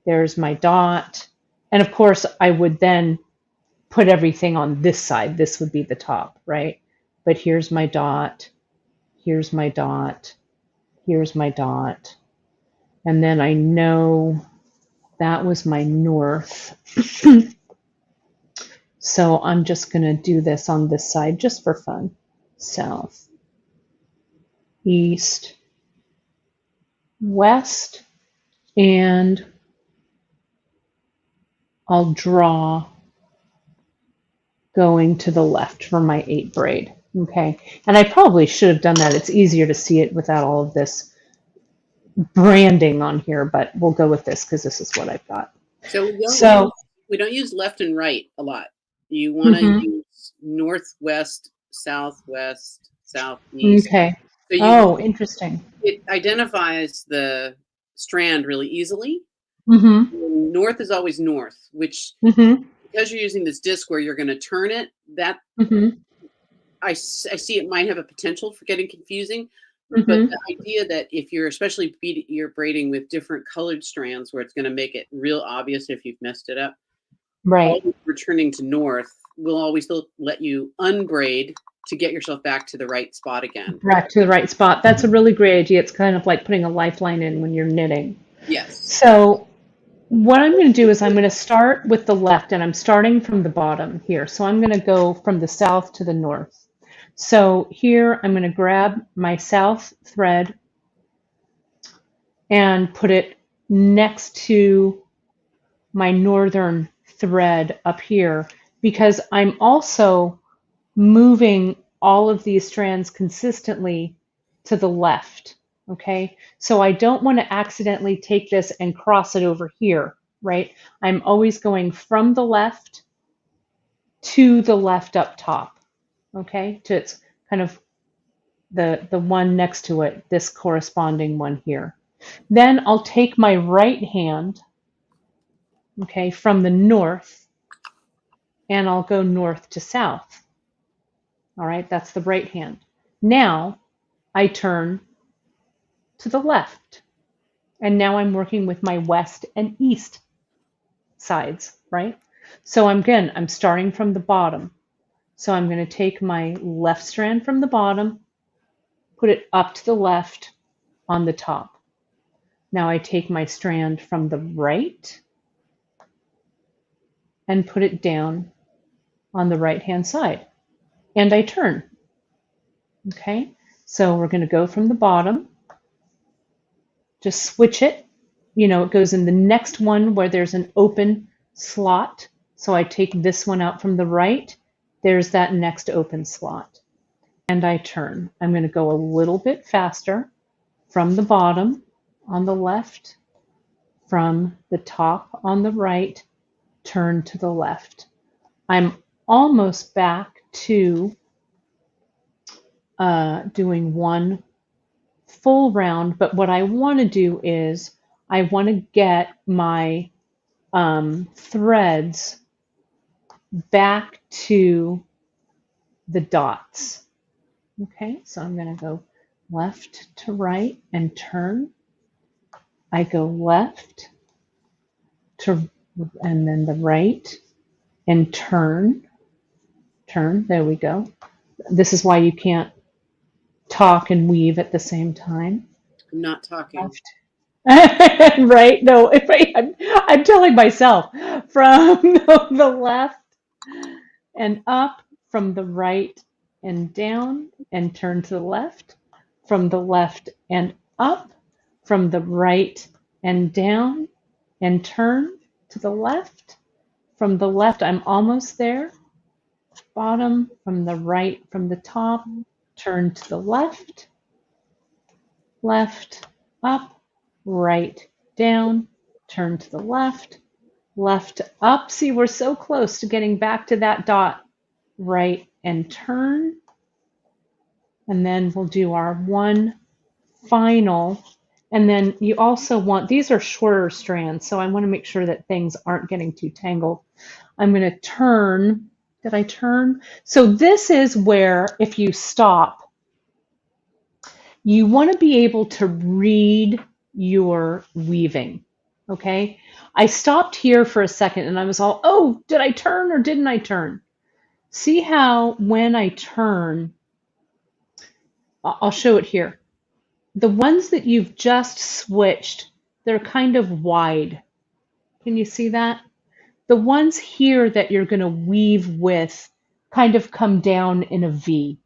there's my dot. And of course, I would then put everything on this side. This would be the top, right? But here's my dot. Here's my dot. Here's my dot. And then I know that was my north. So I'm just going to do this on this side just for fun. South, east, west, and I'll draw going to the left for my 8 braid. Okay, and I probably should have done that. It's easier to see it without all of this branding on here, but we'll go with this because this is what I've got. So we don't use left and right a lot. You want to use northwest, southwest, southeast. Okay. So interesting. It identifies the strand really easily. North is always north, which because you're using this disc where you're going to turn it, that I see it might have a potential for getting confusing. But the idea that if you're especially you're braiding with different colored strands where it's going to make it real obvious if you've messed it up, right? Always returning to north will always still let you unbraid to get yourself back to the right spot again. Back to the right spot. That's a really great idea. It's kind of like putting a lifeline in when you're knitting. Yes. So what I'm going to do is I'm going to start with the left, and I'm starting from the bottom here. So I'm going to go from the south to the north. So here I'm going to grab my south thread and put it next to my northern thread up here, because I'm also moving all of these strands consistently to the left. Okay, so I don't want to accidentally take this and cross it over here, right? I'm always going from the left to the left up top. Okay, to its kind of the one next to it, this corresponding one here. Then I'll take my right hand, okay, from the north, and I'll go north to south. All right, that's the right hand. Now I turn to the left, and now I'm working with my west and east sides, right? So I'm starting from the bottom. So I'm going to take my left strand from the bottom, put it up to the left on the top. Now I take my strand from the right and put it down on the right-hand side, and I turn. Okay, so we're going to go from the bottom, just switch it. You know, it goes in the next one where there's an open slot. So I take this one out from the right. There's that next open slot, and I turn. I'm going to go a little bit faster from the bottom on the left, from the top on the right, turn to the left. I'm almost back to doing one full round, but what I want to do is I want to get my threads back to the dots. Okay, so I'm going to go left to right and turn. I go left to, and then the right and turn. There we go. This is why you can't talk and weave at the same time. I'm not talking. Left. Right? No, I'm telling myself from the left and up, from the right and down and turn to the left, from the left and up, from the right and down and turn to the left, from the left, I'm almost there, bottom, from the right, from the top, turn to the left, left, up, right, down, turn to the left, left, up. See, we're so close to getting back to that dot, right, and turn. And then we'll do our one final. And then you also want, these are shorter strands, so I want to make sure that things aren't getting too tangled. I'm going to turn. Did I turn? So this is where if you stop, you want to be able to read your weaving. Okay? I stopped here for a second and I was all, oh, did I turn or didn't I turn? See how when I turn, I'll show it here. The ones that you've just switched, they're kind of wide. Can you see that? The ones here that you're going to weave with kind of come down in a V.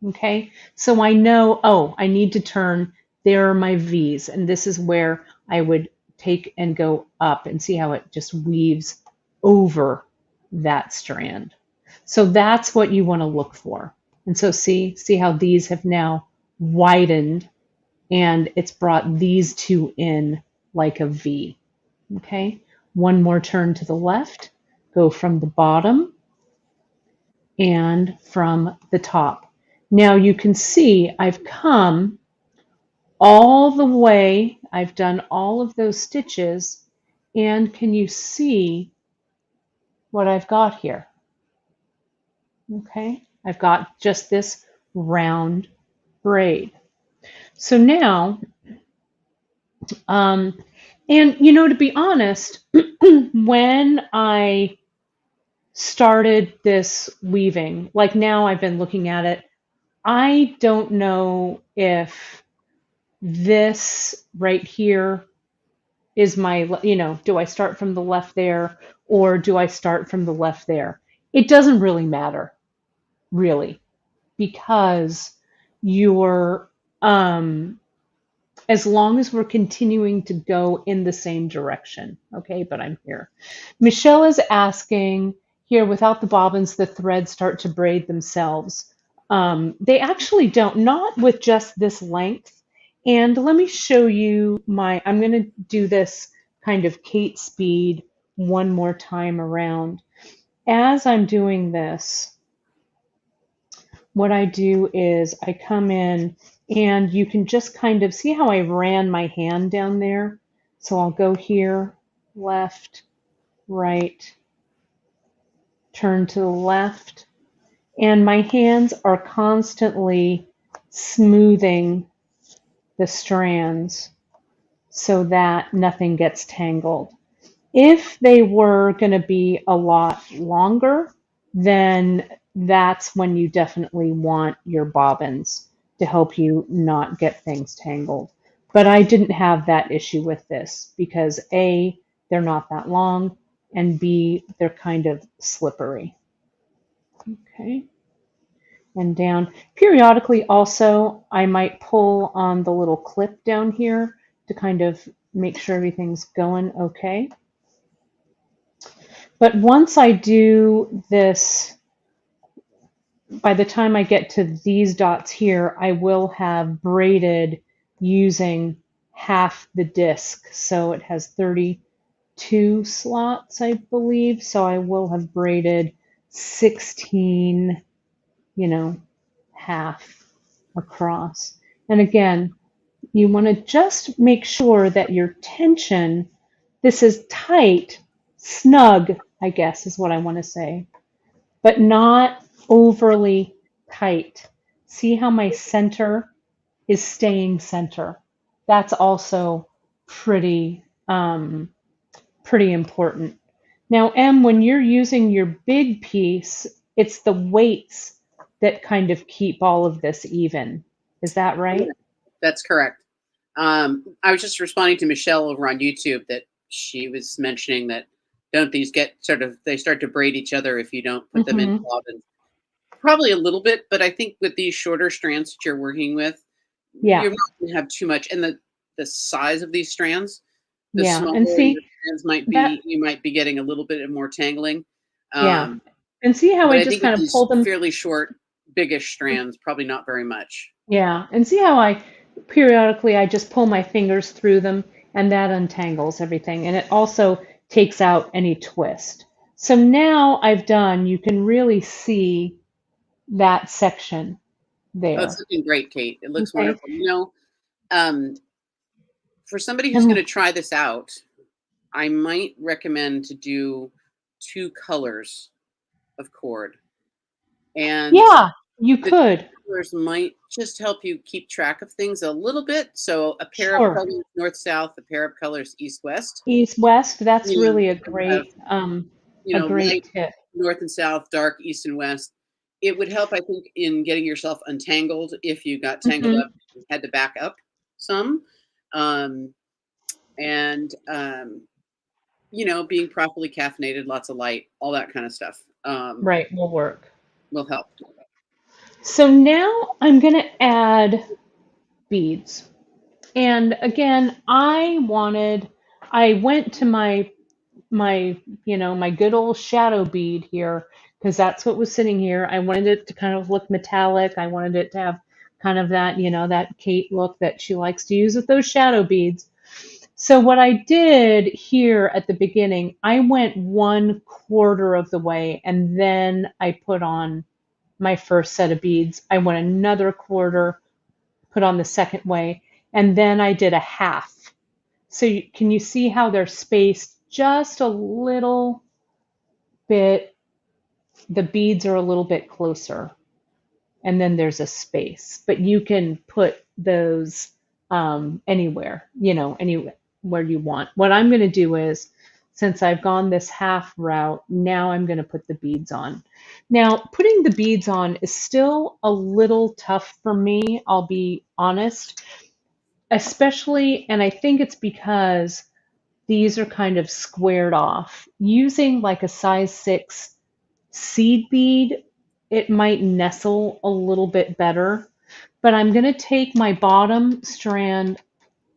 Okay, so I know, oh, I need to turn. There are my V's, and this is where I would take and go up and see how it just weaves over that strand. So that's what you want to look for. And so see how these have now widened and it's brought these two in like a V. Okay, one more turn to the left, go from the bottom and from the top. Now you can see I've come all the way, I've done all of those stitches, and can you see what I've got here? Okay, I've got just this round braid. So now, and you know, to be honest, when I started this weaving, like now I've been looking at it, I don't know if this right here is my, you know, do I start from the left there or do I start from the left there? It doesn't really matter, really, because you're, as long as we're continuing to go in the same direction. Okay, but I'm here. Michelle is asking here, without the bobbins, the threads start to braid themselves. They actually don't, not with just this length. And let me show you my, I'm going to do this kind of Kate speed one more time around. As I'm doing this, what I do is I come in and you can just kind of see how I ran my hand down there. So I'll go here, left, right, turn to the left, and my hands are constantly smoothing the strands so that nothing gets tangled. If they were going to be a lot longer, then that's when you definitely want your bobbins to help you not get things tangled. But I didn't have that issue with this because A, they're not that long, and B, they're kind of slippery. Okay, and down. Periodically also, I might pull on the little clip down here to kind of make sure everything's going okay. But once I do this, by the time I get to these dots here, I will have braided using half the disc. So it has 32 slots, I believe. So I will have braided 16, you know, half across. And again, you want to just make sure that your tension, this is tight, snug, I guess is what I want to say, but not overly tight. See how my center is staying center. That's also pretty, pretty important. Now, Em, when you're using your big piece, it's the weights that kind of keep all of this even. Is that right? That's correct. I was just responding to Michelle over on YouTube that she was mentioning that don't these get sort of, they start to braid each other if you don't put them in bobbins. Probably a little bit, but I think with these shorter strands that you're working with, Yeah. you're not going to have too much. And the size of these strands, the Yeah. smaller And see, your strands might be, that, you might be getting a little bit more tangling. yeah. And see how But I I just think with kind of these pull them. fairly short, biggish strands, probably not very much. Yeah, and see how I periodically I just pull my fingers through them and that untangles everything. And it also takes out any twist. So now I've done, you can really see that section Oh, it's there. looking great, Kate. It looks Okay. wonderful. You know, um, for somebody who's And going to try this out, I might recommend to do 2 colors of cord. And yeah, you the could. colors might just help you keep track of things a little bit. So a pair of Sure. colors north south, a pair of colors east west. East west, that's You know, really you have a great light tip. north and south, dark east and west. It would help, I think, in getting yourself untangled if you got tangled Hmm. up and had to back up some. Um, and being properly caffeinated, lots of light, all that kind of stuff Right, will work. will help. So now I'm going to add beads. And again, I went to my good old shadow bead here because that's what was sitting here. I wanted it to kind of look metallic. I wanted it to have kind of that, that Kate look that she likes to use with those shadow beads. So what I did here at the beginning, I went 1/4 of the way and then I put on my first set of beads. I went another quarter, put on the second way, and then I did a half. So can you see how they're spaced just a little bit? The beads are a little bit closer, and then there's a space. But you can put those anywhere, anywhere you want. What I'm going to do is, since I've gone this half route, now I'm going to put the beads on. Now, putting the beads on is still a little tough for me, I'll be honest, especially, and I think it's because these are kind of squared off. Using like a size 6 seed bead, it might nestle a little bit better. But I'm going to take my bottom strand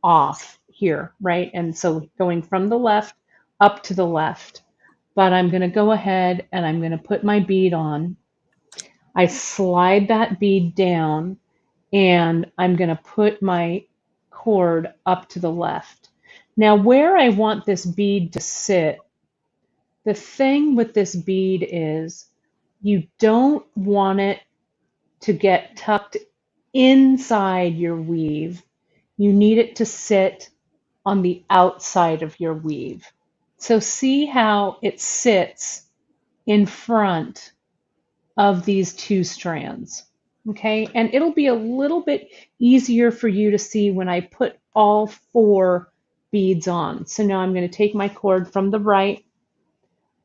off here, right? And so going from the left up to the left. But I'm going to go ahead and I'm going to put my bead on. I slide that bead down and I'm going to put my cord up to the left. Now, where I want this bead to sit, the thing with this bead is you don't want it to get tucked inside your weave. You need it to sit on the outside of your weave. So see how it sits in front of these 2 strands. Okay, and it'll be a little bit easier for you to see when I put all 4 beads on. So now I'm going to take my cord from the right,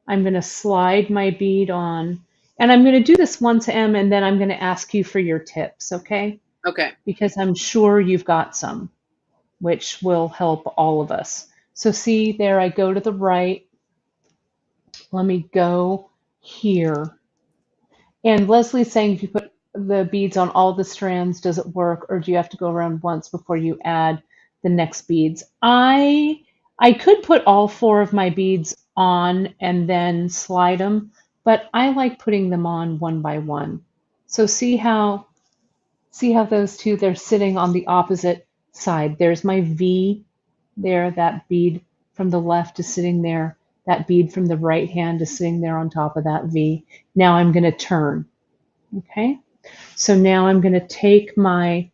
I'm going to slide my bead on, and I'm going to do this once, Em, and then I'm going to ask you for your tips, okay? Okay. Because I'm sure you've got some, which will help all of us. So see there, I go to the right. Let me go here. And Leslie's saying if you put the beads on all the strands, does it work, or do you have to go around once before you add the next beads? I could put all 4 of my beads on and then slide them, but I like putting them on one by one. So see how those 2, they're sitting on the opposite side. There's my V there, that bead from the left is sitting there. That bead from the right hand is sitting there on top of that V. Now I'm going to turn. Okay, so now I'm going to take my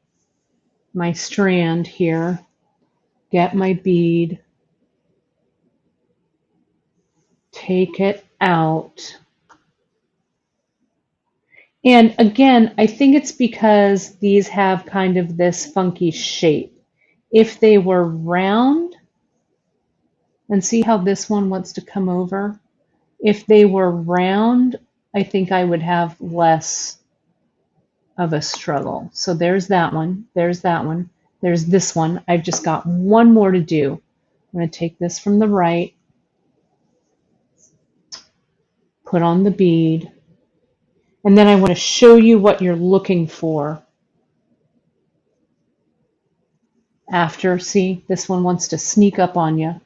strand here, get my bead, take it out. And again, I think it's because these have kind of this funky shape. If they were round, and see how this one wants to come over? If they were round, I think I would have less of a struggle. So there's that one, there's that one, there's this one. I've just got one more to do. I'm going to take this from the right, put on the bead, and then I want to show you what you're looking for. After, see, this one wants to sneak up on you.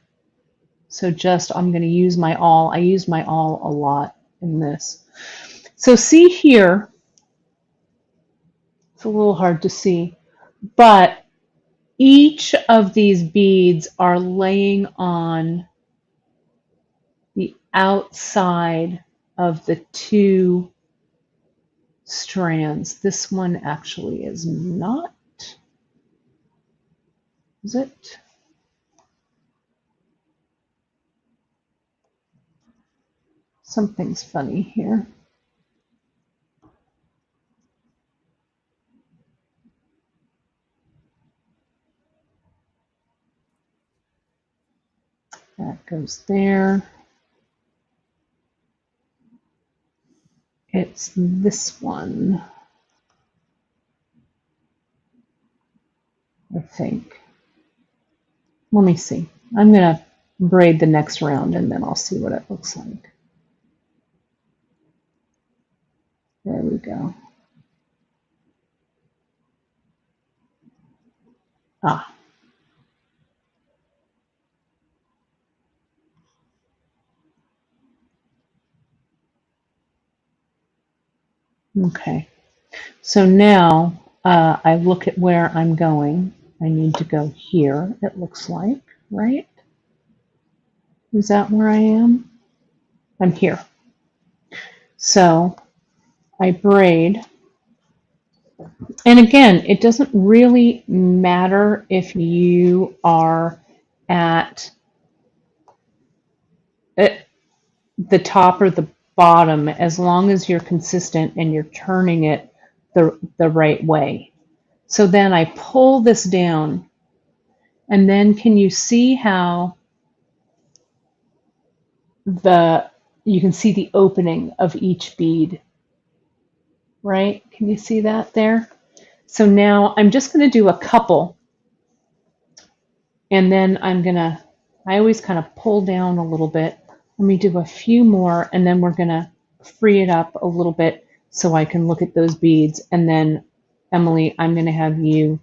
So just, I'm going to use my awl. I use my awl a lot. in this. So see here, it's a little hard to see, but each of these beads are laying on the outside of the two strands. This one actually is not, is it? Something's funny here. That goes there. It's this one, I think. Let me see. I'm going to braid the next round and then I'll see what it looks like. There we go. Ah. Okay. So now I look at where I'm going. I need to go here, it looks like, right? Is that where I am? I'm here. So I braid. And again, it doesn't really matter if you are at the top or the bottom, as long as you're consistent and you're turning it the right way. So then I pull this down, and then can you see how you can see the opening of each bead, right? Can you see that there? So now I'm just going to do a couple, and then I always kind of pull down a little bit. Let me do a few more, and then we're going to free it up a little bit so I can look at those beads. And then, Emily, I'm going to have you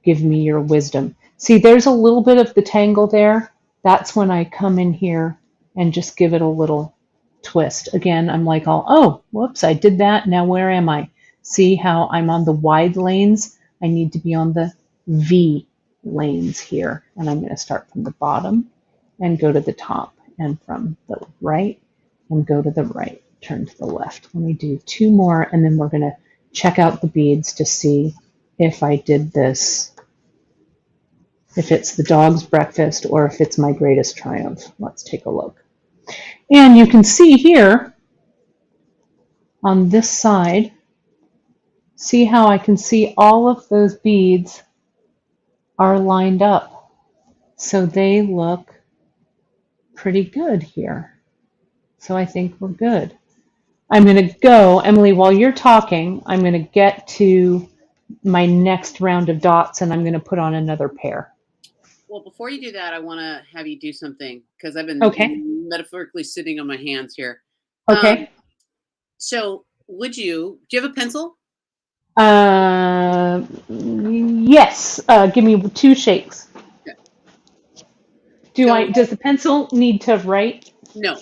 give me your wisdom. See, there's a little bit of the tangle there. That's when I come in here and just give it a little twist. Again, I'm like, oh, whoops, I did that. Now where am I? See how I'm on the wide lanes? I need to be on the V lanes here. And I'm going to start from the bottom and go to the top, and from the right and go to the right, turn to the left. Let me do two more, and then we're going to check out the beads to see if I did this, if it's the dog's breakfast or if it's my greatest triumph. Let's take a look. And you can see here on this side, see how I can see all of those beads are lined up. So they look pretty good here. So I think we're good. I'm going to go, Emily, while you're talking, I'm going to get to my next round of dots, and I'm going to put on another pair. Well, before you do that, I want to have you do something, because I've been metaphorically sitting on my hands here. Okay. So do you have a pencil? Yes. Give me two shakes. Okay. Does the pencil need to write? No.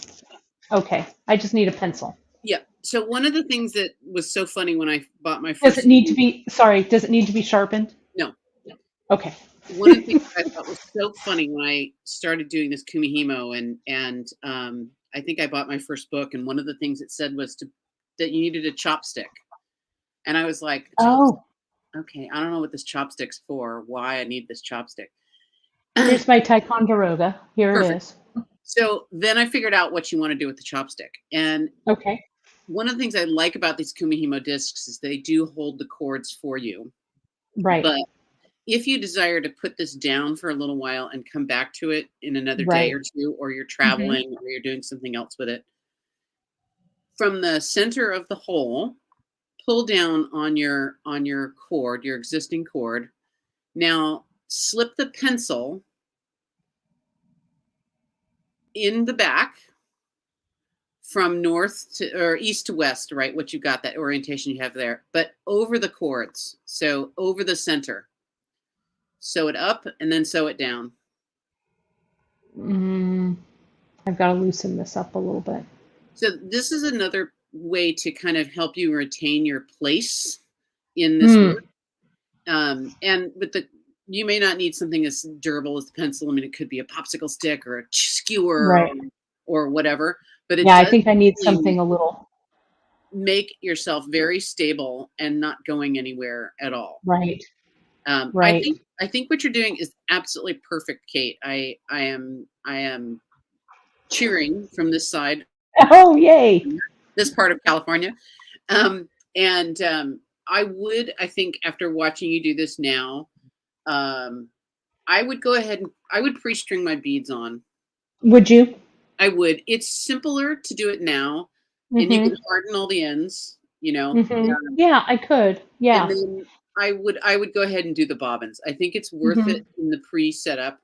Okay. I just need a pencil. Yeah. So one of the things that was so funny when I bought my first... Does it need to be sharpened? No. Okay. One of the things I thought was so funny when I started doing this Kumihimo, and I think I bought my first book, and one of the things it said was that you needed a chopstick. And I was like, oh, okay, I don't know what this chopstick's for, why I need this chopstick. Here's my Ticonderoga. Here Perfect. It is. So then I figured out what you want to do with the chopstick. And okay, one of the things I like about these Kumihimo discs is they do hold the cords for you. Right. But if you desire to put this down for a little while and come back to it in another day or two, or you're traveling or you're doing something else with it, from the center of the hole, pull down on your cord, your existing cord. Now slip the pencil in the back from north to or east to west, right? What you got, that orientation you have there, but over the cords. So over the center. Sew it up and then sew it down. I've got to loosen this up a little bit. So this is another way to kind of help you retain your place in this Hmm. look. And with the you may not need something as durable as the pencil. I mean, it could be a popsicle stick or a skewer Right. or whatever, but it Yeah, I does think I need really something a little. make yourself very stable and not going anywhere at all. Right. I Right. think what you're doing is absolutely perfect, Kate. I am cheering from this side, Oh, yay. this part of California. And I think after watching you do this now, um, I would go ahead and I would pre-string my beads on. Would you? I would. It's simpler to do it now, and you can Mm-hmm. harden all the ends, you know. Mm-hmm. Yeah, I could. And Yeah. then I would go ahead and do the bobbins. I think it's worth Mm-hmm. it in the pre-setup.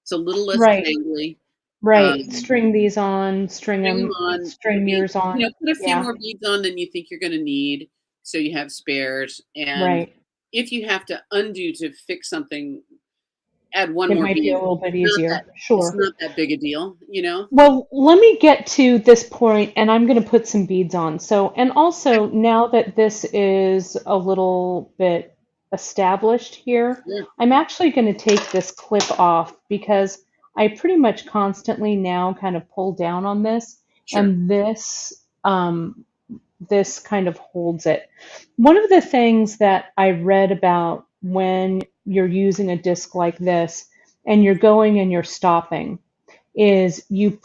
It's a little less Right. tangly. Right. Um, String these on, string String them them, on, string maybe, yours on. put a few Yeah. more beads on than you think you're going to need, so you have spares. And Right. if you have to undo to fix something, add one It more might be a bead. little bit It's not easier. that it's Sure. not that big a deal, you know. Well, let me get to this point and I'm going to put some beads on. So, and also now that this is a little bit established here, Yeah, I'm actually going to take this clip off because I pretty much constantly now kind of pull down on this sure. and this kind of holds it. One of the things that I read about when you're using a disc like this and you're going and you're stopping is you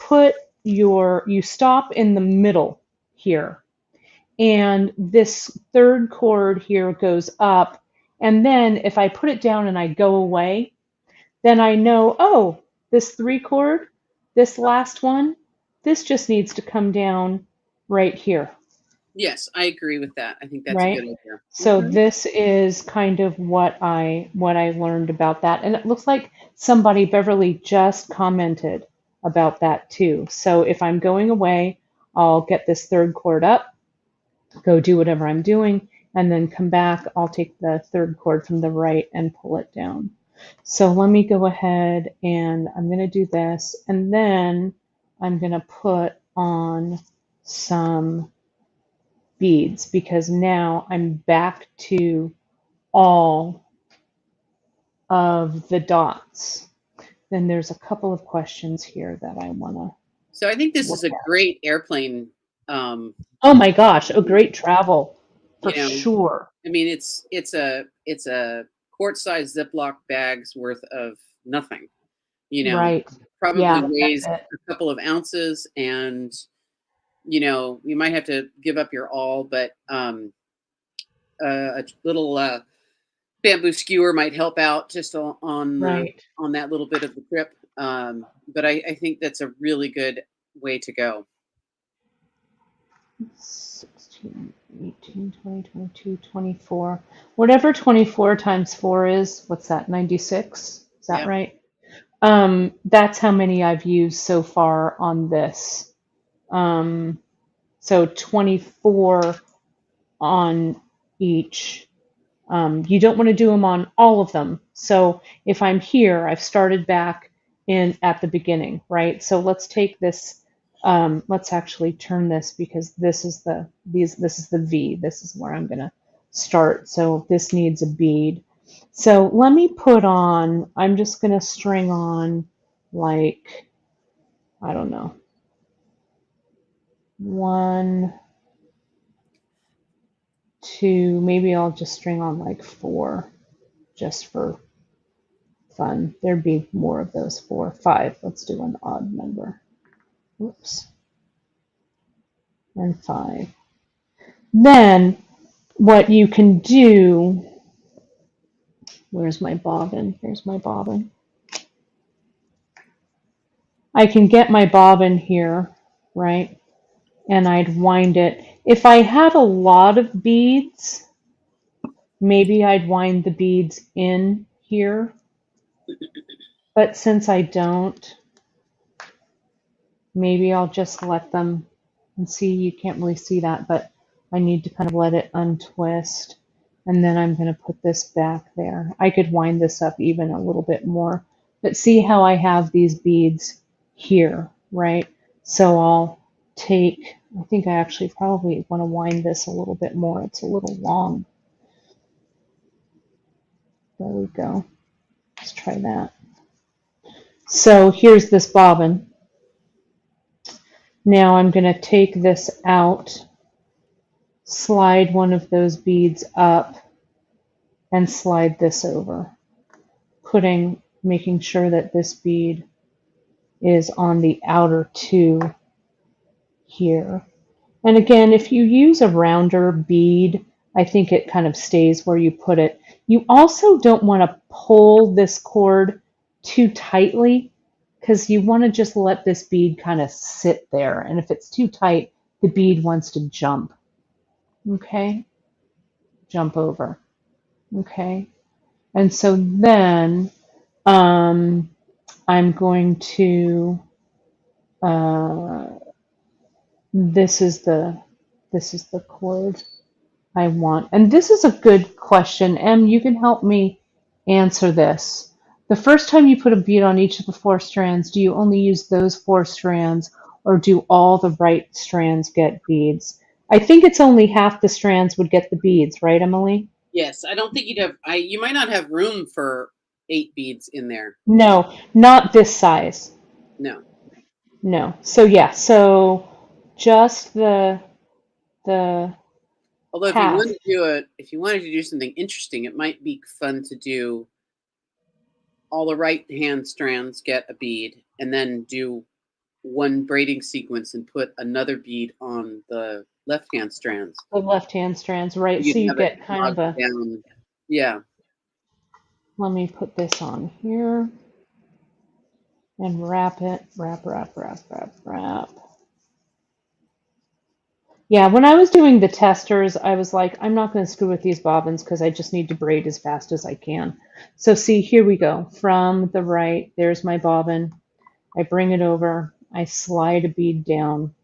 stop in the middle here, and this third chord here goes up, and then if I put it down and I go away, then I know, oh, this three chord, this last one, this just needs to come down right here, Yes, I agree with that. I think that's a good right? idea. So this is kind of what I learned about that. And it looks like somebody, Beverly, just commented about that too. So if I'm going away, I'll get this third chord up, go do whatever I'm doing, and then come back. I'll take the third chord from the right and pull it down. So let me go ahead and I'm going to do this, and then I'm going to put on some beads because now I'm back to all of the dots. Then there's a couple of questions here that I want to So I think this is look a at. great airplane. Um, Oh my gosh, a great travel for you know, sure. I mean, it's a quart-sized Ziploc bag's worth of nothing. You know, Right. probably Yeah, that's weighs it. a couple of ounces, and you might have to give up your all, but a little bamboo skewer might help out just Right. on that little bit of the trip. But I think that's a really good way to go. 16, 18, 20, 22, 24. Whatever 24 times 4 is, what's that, 96? Is that Yeah. right? That's how many I've used so far on this. So 24 on each. You don't want to do them on all of them. So if I'm here, I've started back in at the beginning, right? So let's take this. Let's actually turn this because this is this is the V. This is where I'm gonna start. So this needs a bead. So let me put on. I'm just gonna string on like I don't know, one, two. Maybe I'll just string on like four, just for fun. There'd be more of those four. Five. Let's do an odd number. Whoops. And five. Then what you can do, where's my bobbin? Here's my bobbin. I can get my bobbin here, right? And I'd wind it. If I had a lot of beads, maybe I'd wind the beads in here. But since I don't, maybe I'll just let them, and see, you can't really see that, but I need to kind of let it untwist. And then I'm going to put this back there. I could wind this up even a little bit more. But see how I have these beads here, right? So I'll take I think I actually probably want to wind this a little bit more. It's a little long. There we go. Let's try that. So here's this bobbin. Now I'm going to take this out, slide one of those beads up, and slide this over, making sure that this bead is on the outer two here. And again, if you use a rounder bead, I think it kind of stays where you put it. You also don't want to pull this cord too tightly because you want to just let this bead kind of sit there. And if it's too tight, the bead wants to jump. Okay? Jump over. Okay? And so then I'm going to, this is the cord I want. And this is a good question. Em, you can help me answer this. The first time you put a bead on each of the 4 strands, do you only use those 4 strands, or do all the right strands get beads? I think it's only half the strands would get the beads, right, Emily? Yes, I don't think you'd have. You might not have room for 8 beads in there. No, not this size. No. No. So yeah, so just the Although if half. you wanted to do something interesting, it might be fun to do all the right hand strands get a bead, and then do one braiding sequence and put another bead on the left hand strands. The left hand strands, right? You'd So you have it get kind of bogged a. down. Yeah. Let me put this on here and wrap it. Wrap. Yeah, when I was doing the testers, I was like, I'm not going to screw with these bobbins because I just need to braid as fast as I can. So see, here we go. From the right, there's my bobbin. I bring it over, I slide a bead down,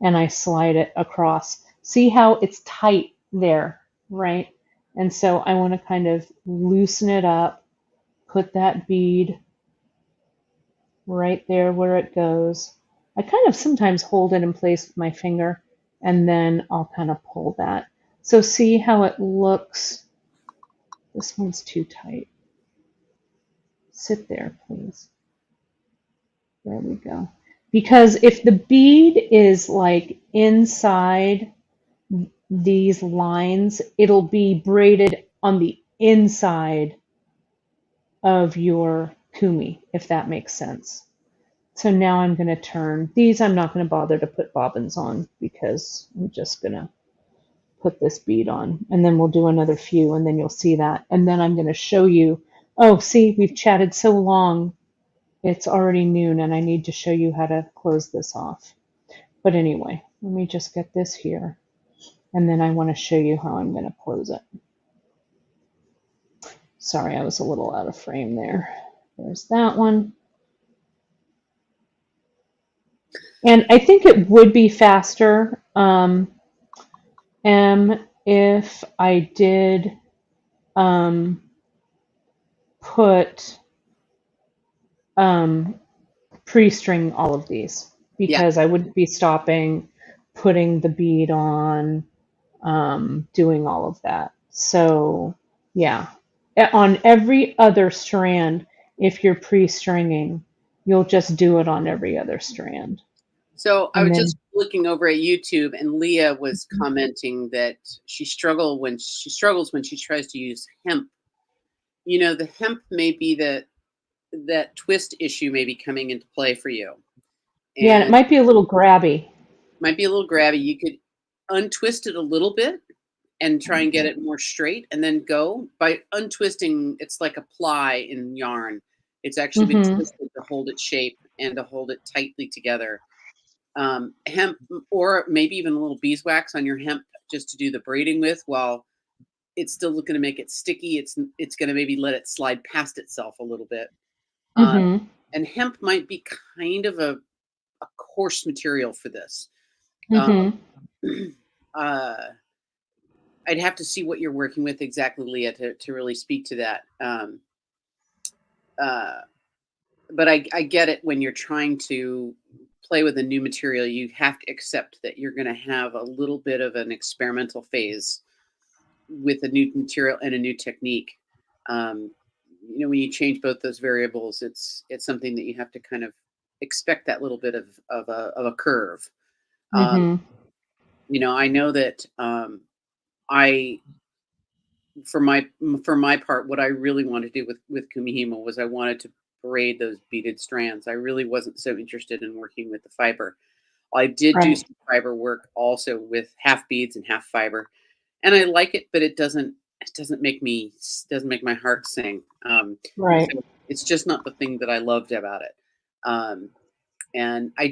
and I slide it across. See how it's tight there, right? And so I want to kind of loosen it up, put that bead right there where it goes. I kind of sometimes hold it in place with my finger, and then I'll kind of pull that. So see how it looks. This one's too tight. Sit there, please. There we go. Because if the bead is like inside these lines, it'll be braided on the inside of your kumi, if that makes sense. So now I'm going to turn these. I'm not going to bother to put bobbins on because I'm just going to put this bead on, and then we'll do another few, and then you'll see that. And then I'm going to show you, oh, see, we've chatted so long. It's already noon, and I need to show you how to close this off. But anyway, let me just get this here, and then I want to show you how I'm going to close it. Sorry, I was a little out of frame there. There's that one. And I think it would be faster, if I did put pre-string all of these, because I wouldn't be stopping, putting the bead on, doing all of that. So yeah, on every other strand, if you're pre-stringing, you'll just do it on every other strand. So I And was then, just looking over at YouTube, and Leah was commenting that she struggles when she tries to use hemp. You know, the hemp may be that twist issue may be coming into play for you. And yeah, it might be a little grabby. Might be a little grabby. You could untwist it a little bit and try and get it more straight, and then go. By untwisting, it's like a ply in yarn. It's actually been twisted to hold its shape and to hold it tightly together. Hemp, or maybe even a little beeswax on your hemp just to do the braiding with, while it's still going to make it sticky. It's going to maybe let it slide past itself a little bit. And hemp might be kind of a coarse material for this. I'd have to see what you're working with exactly, Leah, to really speak to that. But I get it when you're trying to play with a new material, you have to accept that you're going to have a little bit of an experimental phase with a new material and a new technique. You know, when you change both those variables, it's something that you have to kind of expect that little bit of a curve. Um, Mm-hmm. you know, I know that I for my part, what I really wanted to do with Kumihimo was I wanted to braid those beaded strands. I really wasn't so interested in working with the fiber. I did do Right. some fiber work also with half beads and half fiber, and I like it, but it doesn't make my heart sing. Right. So it's just not the thing that I loved about it. Um, and I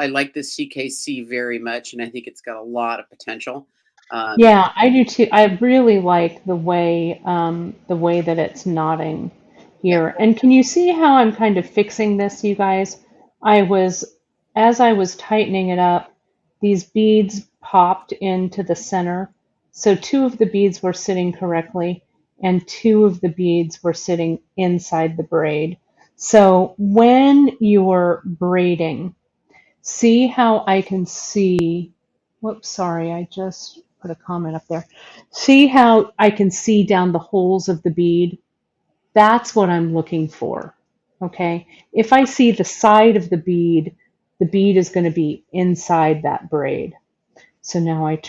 like this CKC very much, and I think it's got a lot of potential. Um, Yeah, I do too. I really like the way that it's nodding yeah, here. And can you see how I'm kind of fixing this, you guys? I was, as I was tightening it up, these beads popped into the center. So two of the beads were sitting correctly, and two of the beads were sitting inside the braid. So when you're braiding, see how I can see, whoops, sorry, I just put a comment up there. See how I can see down the holes of the bead? That's what I'm looking for, okay? If I see the side of the bead is going to be inside that braid. So now I'm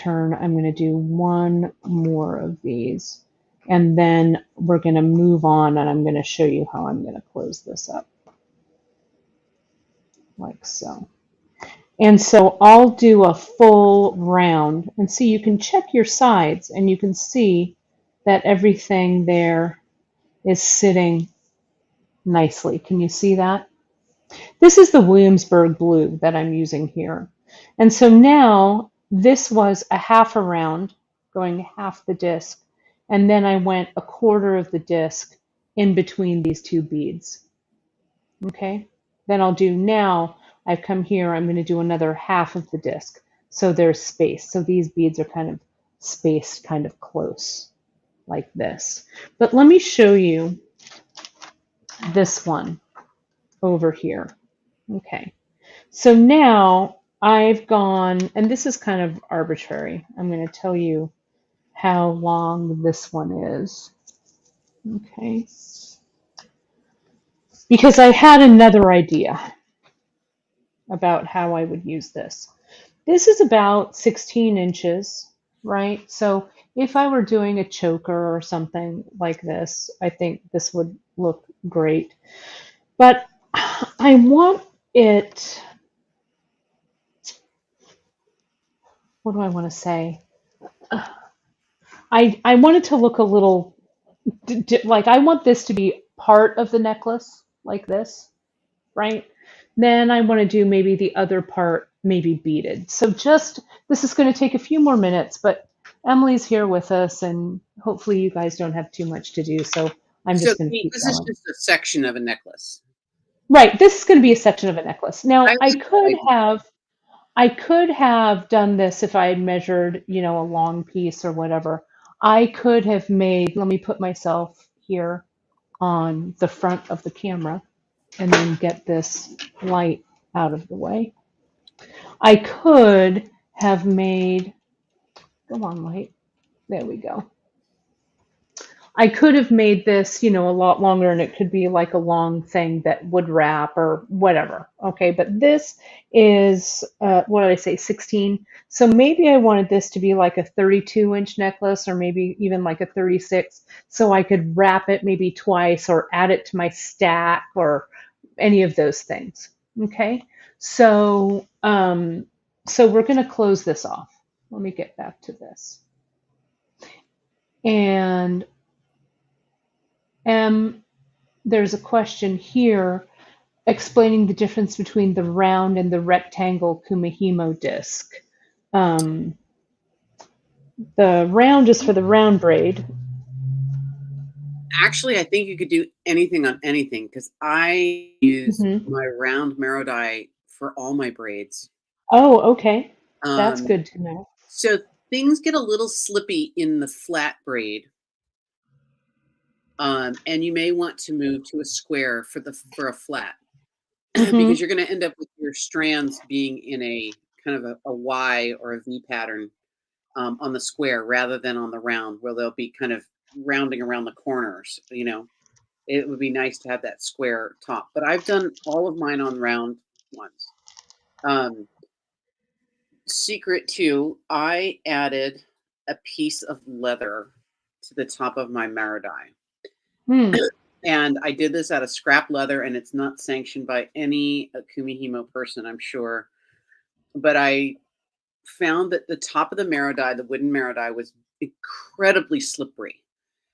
going to do one more of these, and then we're going to move on, and I'm going to show you how I'm going to close this up, like so. And so I'll do a full round, and see, you can check your sides and you can see that everything there is sitting nicely. Can you see that? This is the Williamsburg blue that I'm using here. And so now this was a half a round, going half the disc, and then I went a quarter of the disc in between these two beads. Okay, then I'll do now, I've come here, I'm going to do another half of the disc. So there's space. So these beads are kind of spaced kind of close like this. But let me show you this one over here. Okay, so now I've gone, and this is kind of arbitrary. I'm going to tell you how long this one is. Okay, because I had another idea about how I would use this. This is about 16 inches, right? So if I were doing a choker or something like this, I think this would look great. But I want it, what do I want to say? I want it to look a little, like I want this to be part of the necklace, like this, right? Then I want to do maybe the other part, maybe beaded. So just, this is going to take a few more minutes, but Emily's here with us, and hopefully you guys don't have too much to do. So I'm so just going to keep this is going. just a section of a necklace. Right, this is going to be a section of a necklace. I Now like that idea. I could have done this if I had measured, a long piece or whatever. I could have made, let me put myself here on the front of the camera and then get this light out of the way. I could have made, go on, light. There we go. I could have made this, a lot longer, and it could be like a long thing that would wrap or whatever. Okay, but this is, what did I say, 16? So maybe I wanted this to be like a 32-inch necklace, or maybe even like a 36, so I could wrap it maybe twice or add it to my stack or any of those things. Okay, so we're going to close this off. Let me get back to this. And there's a question here explaining the difference between the round and the rectangle Kumihimo disc. Um, the round is for the round braid. Actually, I think you could do anything on anything because I use Mhm. my round marrow die for all my braids. Oh, okay. That's Um, good to know. so things get a little slippy in the flat braid, and you may want to move to a square for a flat. because Mm-hmm. you're going to end up with your strands being in a kind of a Y or a V pattern on the square rather than on the round, where they'll be kind of rounding around the corners. It would be nice to have that square top. But I've done all of mine on round ones. Um, Secret too, I added a piece of leather to the top of my Maridai. Hmm. And I did this out of scrap leather, and it's not sanctioned by any Kumihimo person, I'm sure. But I found that the top of the Maridai, the wooden Maridai, was incredibly slippery.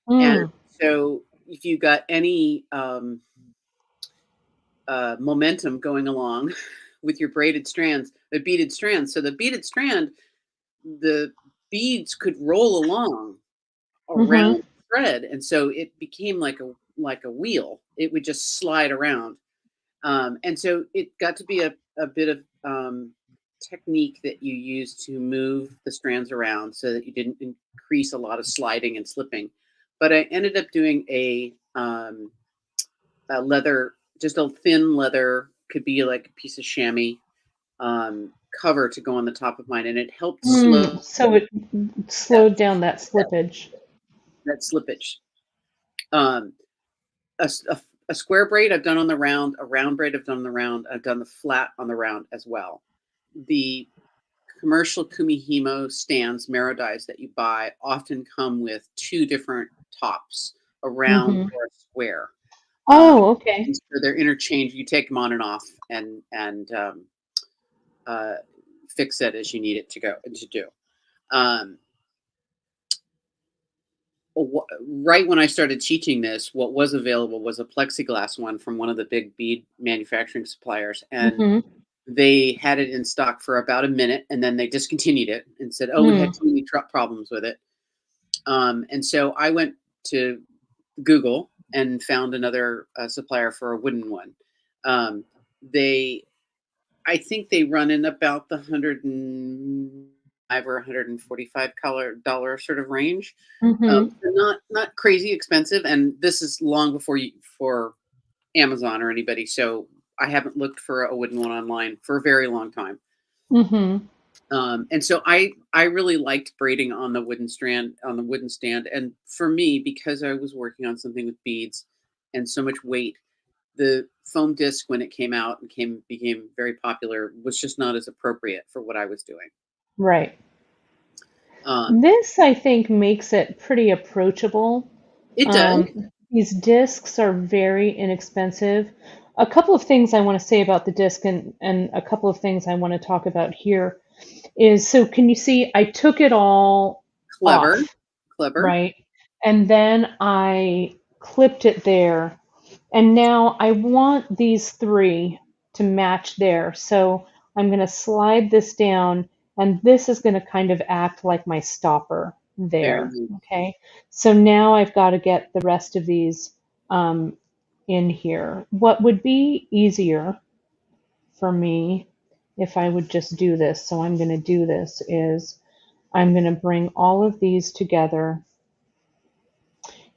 And Mm. so if you got any momentum going along with your braided strands, the beaded strands, so the beaded strand, the beads could roll along Mm-hmm. around the thread, and so it became like a wheel. It would just slide around. And so it got to be a bit of technique that you used to move the strands around so that you didn't increase a lot of sliding and slipping. But I ended up doing a leather, just a thin leather, could be like a piece of chamois cover to go on the top of mine, and it helped slow Mm. So it that, slowed down that slippage. that slippage. Um, a square braid I've done on the round, a round braid I've done on the round, I've done the flat on the round as well. The commercial Kumihimo stands, Maridais that you buy often come with two different tops, a round Mm-hmm. or a square. Oh, okay. And so they're interchangeable. You take them on and off and uh, fix it as you need it to do. Um, right when I started teaching this, what was available was a plexiglass one from one of the big bead manufacturing suppliers, and Mm-hmm. they had it in stock for about a minute, and then they discontinued it and said, "Oh, we had Mm. too many problems with it." And so I went to Google and found another supplier for a wooden one. They I think they run in about the 105 or $145 sort of range. Mm-hmm. So not crazy expensive, and this is long before for Amazon or anybody. So I haven't looked for a wooden one online for a very long time. Mm-hmm. And so I really liked braiding on the wooden stand. And for me, because I was working on something with beads and so much weight, the foam disc, when it came out and became very popular, was just not as appropriate for what I was doing. Right. Um, This, I think, makes it pretty approachable. it does. These discs are very inexpensive. A couple of things I want to say about the disc and a couple of things I want to talk about here is, so can you see I took it all Clever, off, clever. right? And then I clipped it there. And now I want these three to match there. So I'm going to slide this down, and this is going to kind of act like my stopper Very there. neat. Okay. So now I've got to get the rest of these um, in here. What would be easier for me if I would just do this, so I'm going to do this, is I'm going to bring all of these together,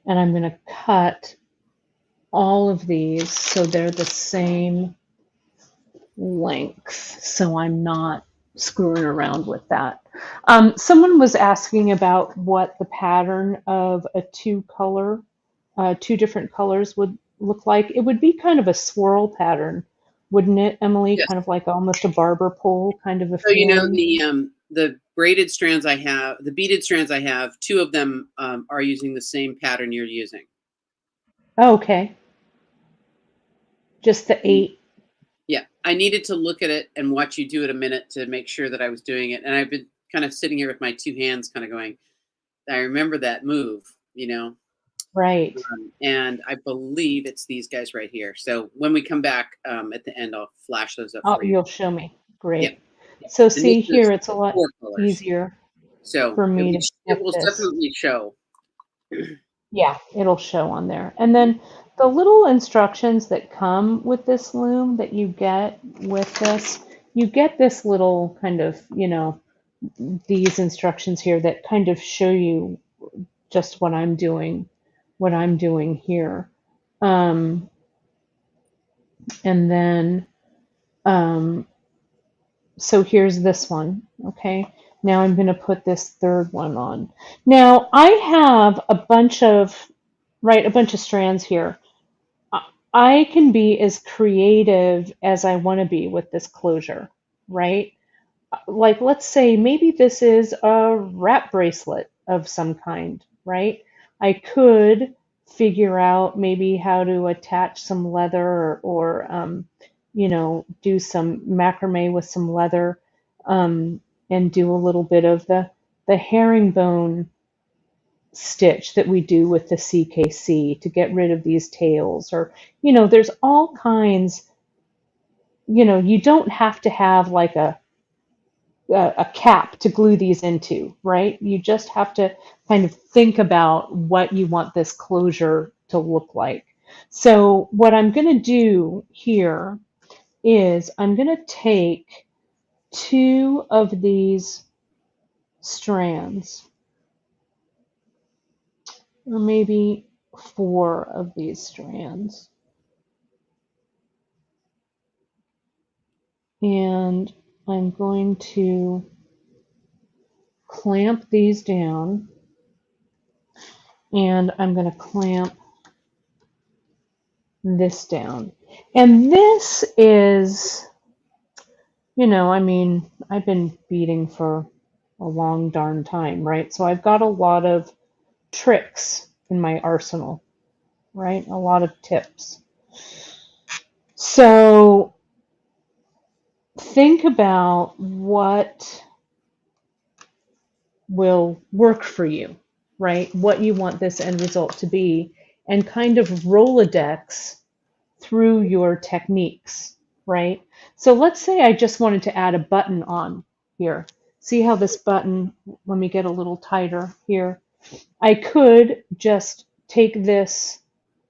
and I'm going to cut all of these so they're the same length, so I'm not screwing around with that. Someone was asking about what the pattern of a two different colors would look like. It would be kind of a swirl pattern, wouldn't it, Emily? Yes. Kind of like almost a barber pole kind of a So feeling. the braided strands I have, the beaded strands I have, two of them are using the same pattern you're using. Oh, okay, just the Mm. eight. Yeah, I needed to look at it and watch you do it a minute to make sure that I was doing it. And I've been kind of sitting here with my two hands, kind of going, I remember that move, you know. Right. And I believe it's these guys right here. So when we come back at the end, I'll flash those up Oh, for you. you'll show me. Yeah, Great. So and this see is here, it's a lot four colors, easier so for me to it get will this. definitely show. Yeah, it'll show on there. And then the little instructions that come with this loom that you get with this, you get this little kind of, these instructions here that kind of show you just what I'm doing here. Um, and then Um, so here's this one, okay? Now I'm going to put this third one on. Now I have a bunch of, right, a bunch of strands here. I can be as creative as I want to be with this closure, right? Like, let's say maybe this is a wrap bracelet of some kind, right? I could figure out maybe how to attach some leather or do some macrame with some leather, and do a little bit of the herringbone stitch that we do with the CKC to get rid of these tails. Or, there's all kinds, you don't have to have like a cap to glue these into, right? You just have to kind of think about what you want this closure to look like. So what I'm going to do here is I'm going to take two of these strands, or maybe four of these strands, and I'm going to clamp these down, and I'm going to clamp this down. And this is, I've been beading for a long darn time, right? So I've got a lot of tricks in my arsenal, right? A lot of tips. So think about what will work for you, right? What you want this end result to be, and kind of Rolodex through your techniques, right? So let's say I just wanted to add a button on here. See how this button, let me get a little tighter here. I could just take this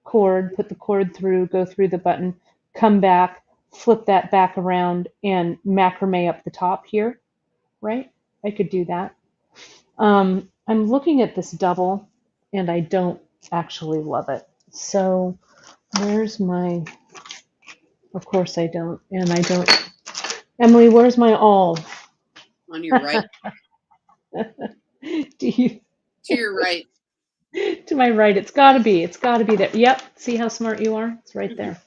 cord, put the cord through, go through the button, come back, flip that back around, and macrame up the top here, right? I could do that. I'm looking at this double, and I don't actually love it. So where's my, of course I don't, and I don't, Emily, where's my awl? On your right. Do you, To your right. to my right, it's gotta be there. Yep, see how smart you are? It's right there.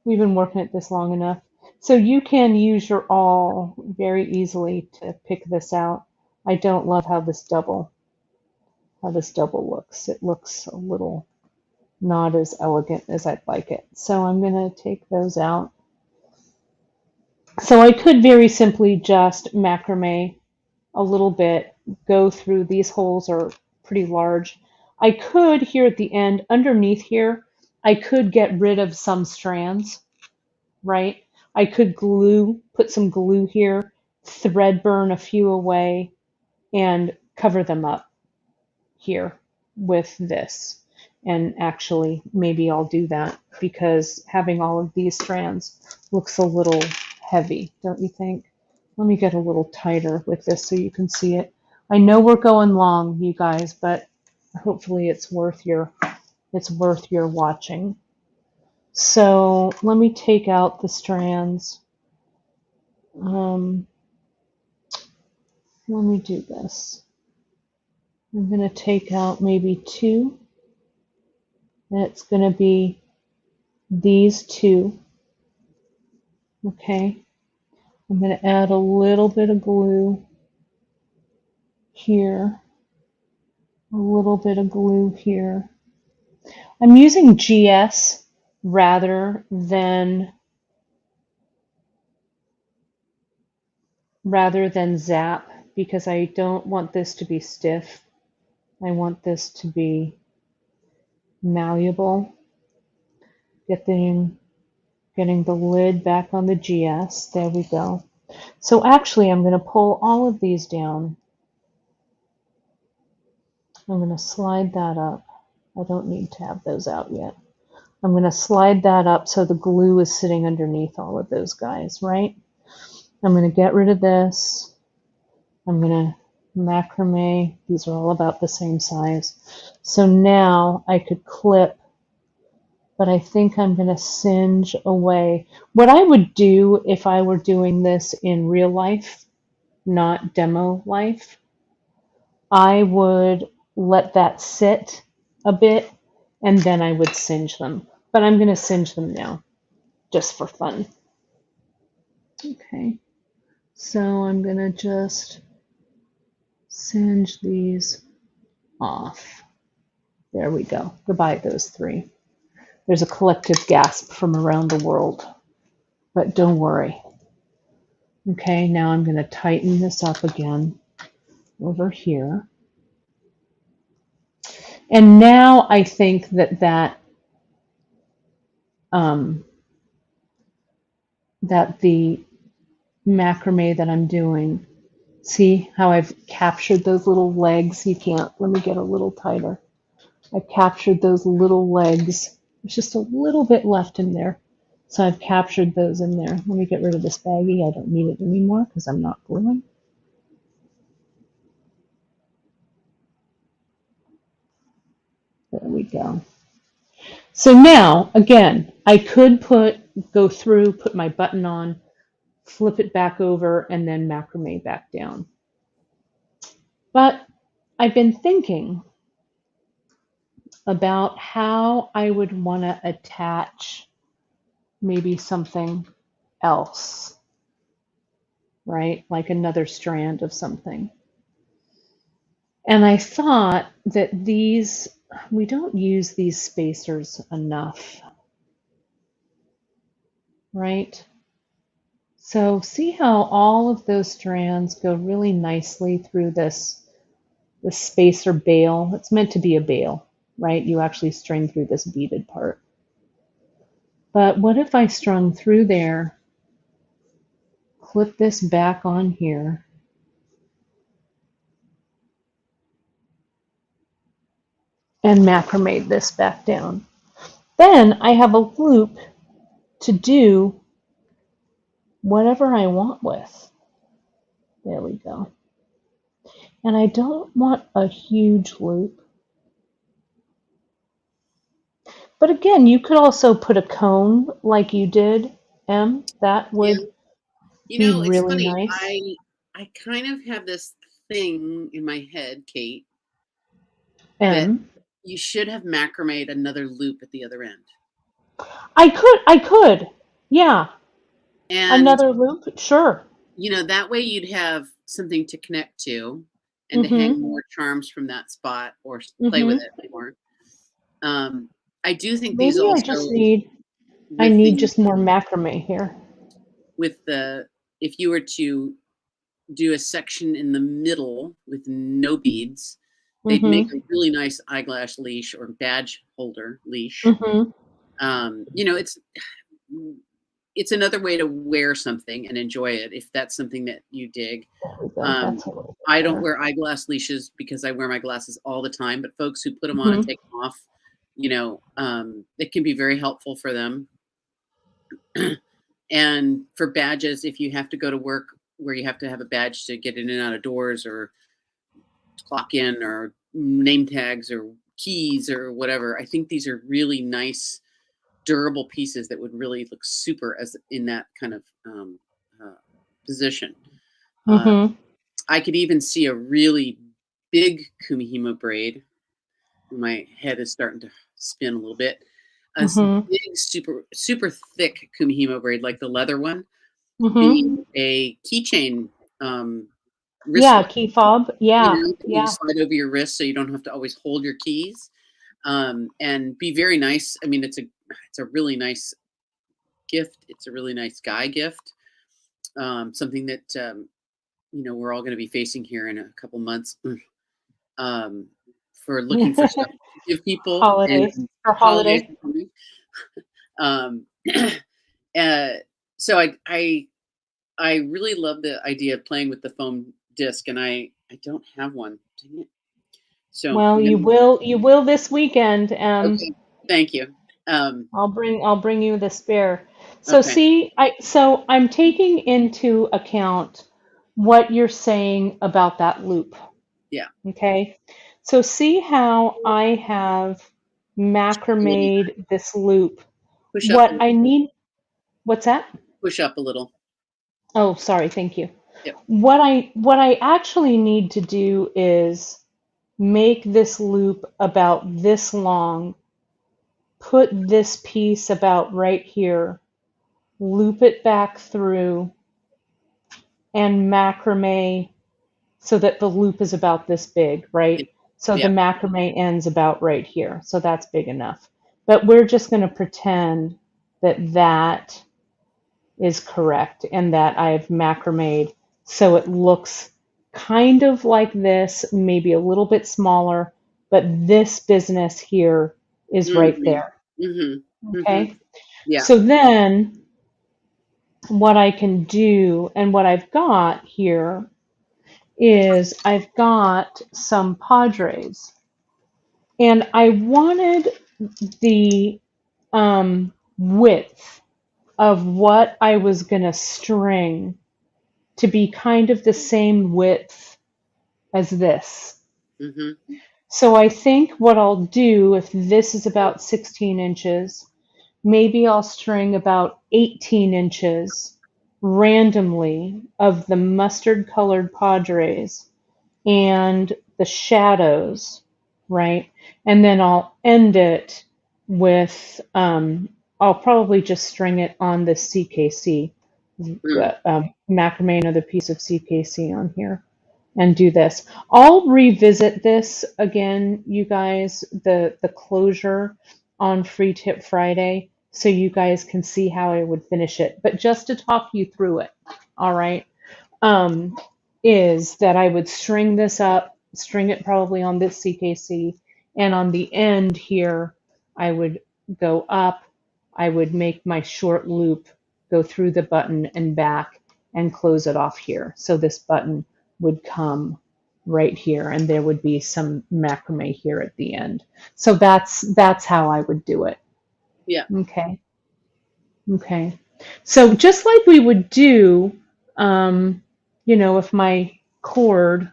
We've been working at this long enough. So you can use your awl very easily to pick this out. I don't love how this double looks. It looks a little not as elegant as I'd like it. So I'm going to take those out. So I could very simply just macrame a little bit, go through, these holes are pretty large. I could, here at the end, underneath here, I could get rid of some strands, right? I could put some glue here, thread burn a few away, and cover them up here with this. And actually, maybe I'll do that because having all of these strands looks a little heavy, don't you think? Let me get a little tighter with this so you can see it. I know we're going long, you guys, but hopefully it's worth your watching. So let me take out the strands. Let me do this. I'm going to take out maybe two. And it's going to be these two. Okay. I'm going to add a little bit of glue here. A little bit of glue here. I'm using GS rather than Zap because I don't want this to be stiff. I want this to be malleable. Getting the lid back on the GS. There we go. So actually, I'm going to pull all of these down. I'm going to slide that up. I don't need to have those out yet. I'm going to slide that up so the glue is sitting underneath all of those guys, right? I'm going to get rid of this. I'm going to macrame. These are all about the same size. So now I could clip but I think I'm going to singe away. What I would do if I were doing this in real life, not demo life, I would let that sit a bit and then I would singe them. But I'm going to singe them now just for fun. Okay, so I'm going to just singe these off. There we go. Goodbye, those three. There's a collective gasp from around the world, but don't worry. Okay, now I'm going to tighten this up again over here. And now I think that the macrame that I'm doing, see how I've captured those little legs? You can't, let me get a little tighter. I've captured those little legs. There's just a little bit left in there. So I've captured those in there. Let me get rid of this baggie. I don't need it anymore because I'm not gluing. There we go. So now, again, I could go through, put my button on, flip it back over, and then macrame back down. But I've been thinking about how I would want to attach maybe something else, right? Like another strand of something. And I thought that we don't use these spacers enough, right? So see how all of those strands go really nicely through this spacer bail. It's meant to be a bail, right? You actually string through this beaded part. But what if I strung through there, clip this back on here, and macrame this back down? Then I have a loop to do whatever I want with. There we go. And I don't want a huge loop. But again, you could also put a cone like you did, Em. That would be it's really funny. nice. I kind of have this thing in my head, Kate, that Em. you should have macrame another loop at the other end. I could. Yeah. And, Another loop? Sure. that way you'd have something to connect to and to hang Mm-hmm. more charms from that spot or play with Mm-hmm. it more. I do think these Maybe also I with need the just more macrame here. if you were to do a section in the middle with no beads, they'd make Mm-hmm. a really nice eyeglass leash or badge holder leash. Mm-hmm. It's another way to wear something and enjoy it if that's something that you dig. There we go. That's a little bit I don't better. wear eyeglass leashes because I wear my glasses all the time, but folks who put them on and Mm-hmm. take them off, it can be very helpful for them. And for badges, if you have to go to work where you have to have a badge to get in and out of doors or clock in or name tags or keys or whatever, I think these are really nice, durable pieces that would really look super as in that kind of position. Mm-hmm. I could even see a really big Kumihimo braid. My head is starting to spin a little bit. A Mm-hmm. big, super thick Kumihimo braid, like the leather one, Mm-hmm. being a keychain Yeah, wristlet. key fob. Yeah. That you Yeah. slide over your wrist so you don't have to always hold your keys. And be very nice. I mean, it's a really nice gift. It's a really nice guy gift. Something that we're all going to be facing here in a couple months. For looking for stuff to give people Holidays. and For holidays holiday. are coming. Um, so I really love the idea of playing with the foam disc, and I don't have one. Dang it. So Well, I'm gonna. you will this weekend. Okay, thank you. I'll bring you the spare. So Okay, see, so I'm taking into account what you're saying about that loop. yeah, Okay. So see how I have macrameed this loop. Push up a What I little. need, what's that? Push up a little. Oh, sorry, thank you. Yep. What I actually need to do is make this loop about this long, put this piece about right here, loop it back through, and macrame so that the loop is about this big, right? So the Yeah. macrame ends about right here. So that's big enough. But we're just going to pretend that that is correct and that I've macrameed so it looks kind of like this, maybe a little bit smaller, but this business here is right Mm-hmm. there. Mm-hmm. Mm-hmm. Okay. Yeah. So then what I can do and what I've got here is I've got some Padres and I wanted the width of what I was going to string to be kind of the same width as this. Mm-hmm. So I think what I'll do, if this is about 16 inches, maybe I'll string about 18 inches randomly of the mustard colored Padres and the shadows, right? And then I'll end it with, I'll probably just string it on the CKC, macrame another piece of CKC on here and do this. I'll revisit this again, you guys, the closure on Free Tip Friday, so you guys can see how I would finish it. But just to talk you through it, all right, is that I would string this up, string it probably on this CKC, and on the end here, I would go up, I would make my short loop, go through the button and back, and close it off here. So this button would come right here, and there would be some macrame here at the end. So that's how I would do it. Yeah. Okay. Okay. So just like we would do, if my cord,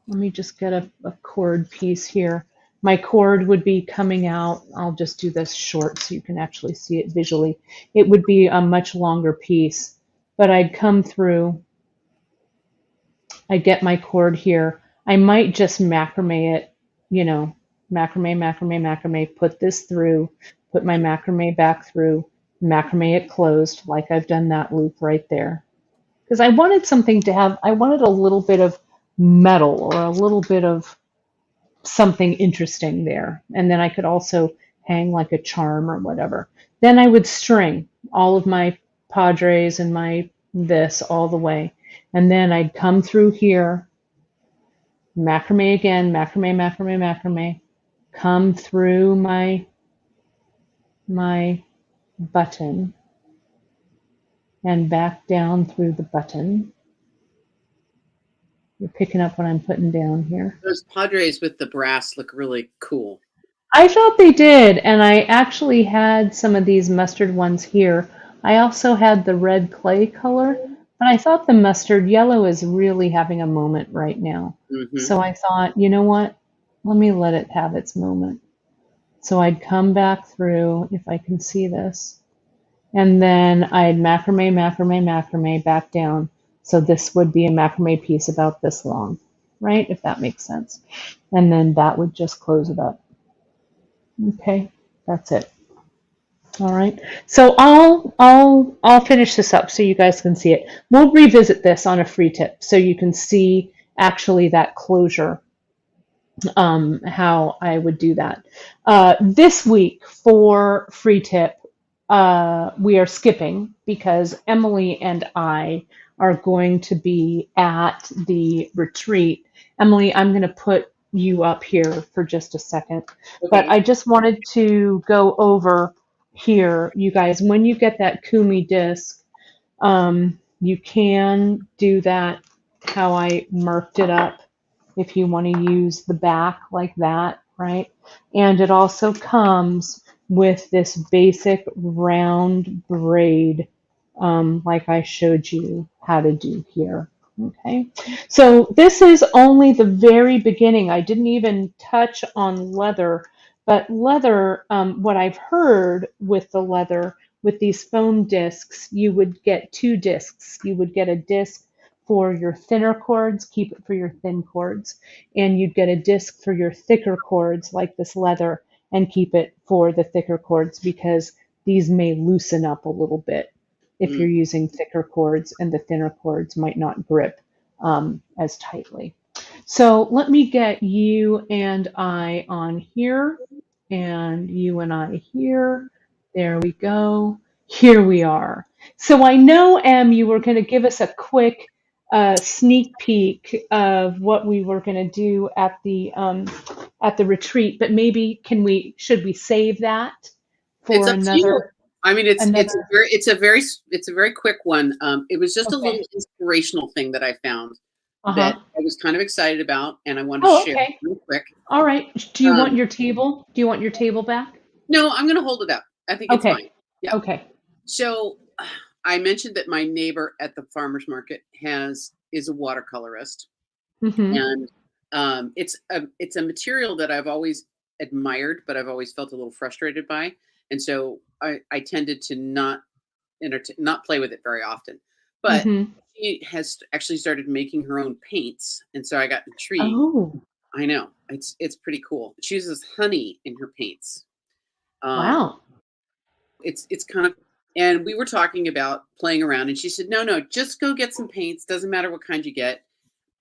let me just get a cord piece here. My cord would be coming out. I'll just do this short so you can actually see it visually. It would be a much longer piece, but I'd come through. I get my cord here. I might just macrame it, macrame, put this through, put my macrame back through, macrame it closed, like I've done that loop right there. Because I wanted something to have, I wanted a little bit of metal or a little bit of something interesting there. And then I could also hang like a charm or whatever. Then I would string all of my Padres and my this all the way. And then I'd come through here, macrame again, macrame, come through my button and back down through the button. You're picking up what I'm putting down here. Those Padres with the brass look really cool. I thought they did, and I actually had some of these mustard ones here. I also had the red clay color, but I thought the mustard yellow is really having a moment right now. Mm-hmm. So I thought, you know what? Let me let it have its moment. So I'd come back through, if I can see this, and then I'd macrame back down. So this would be a macrame piece about this long, right? If that makes sense. And then that would just close it up. Okay, that's it. All right. So I'll finish this up so you guys can see it. We'll revisit this on a free tip so you can see actually that closure, how I would do that. This week for free tip, we are skipping because Emily and I are going to be at the retreat. Emily, I'm going to put you up here for just a second, but I just wanted to go over here, you guys. When you get that Kumi disc, you can do that how I marked it up if you want to use the back like that, right? And it also comes with this basic round braid, like I showed you how to do here. Okay, so this is only the very beginning. I didn't even touch on leather, But leather, what I've heard with the leather, with these foam discs, you would get two discs. You would get a disc for your thinner cords, keep it for your thin cords, and you'd get a disc for your thicker cords, like this leather, and keep it for the thicker cords because these may loosen up a little bit if you're Mm. using thicker cords, and the thinner cords might not grip as tightly. So let me get you and I on here, and you and I here. There we go. Here we are. So I know, Em, you were going to give us a quick sneak peek of what we were going to do at the retreat, but maybe should we save that It's for up to you. another I mean, another? it's a very quick one. It was just a Okay. little inspirational thing that I found that Uh-huh. I was kind of excited about, and I wanted to Oh, share okay. real quick. All right. Do you want Um, your table? Do you want your table back? no, I'm going to hold it up. I think it's fine. Okay. Yeah. Okay. So I mentioned that my neighbor at the farmers market is a watercolorist, Mm-hmm. and it's a material that I've always admired, but I've always felt a little frustrated by, and so I tended to not play with it very often. But Mm-hmm. she has actually started making her own paints, and so I got intrigued. Oh, I know it's pretty cool. She uses honey in her paints. Um, wow. it's kind of, and we were talking about playing around, and she said, "No, no, just go get some paints. Doesn't matter what kind you get."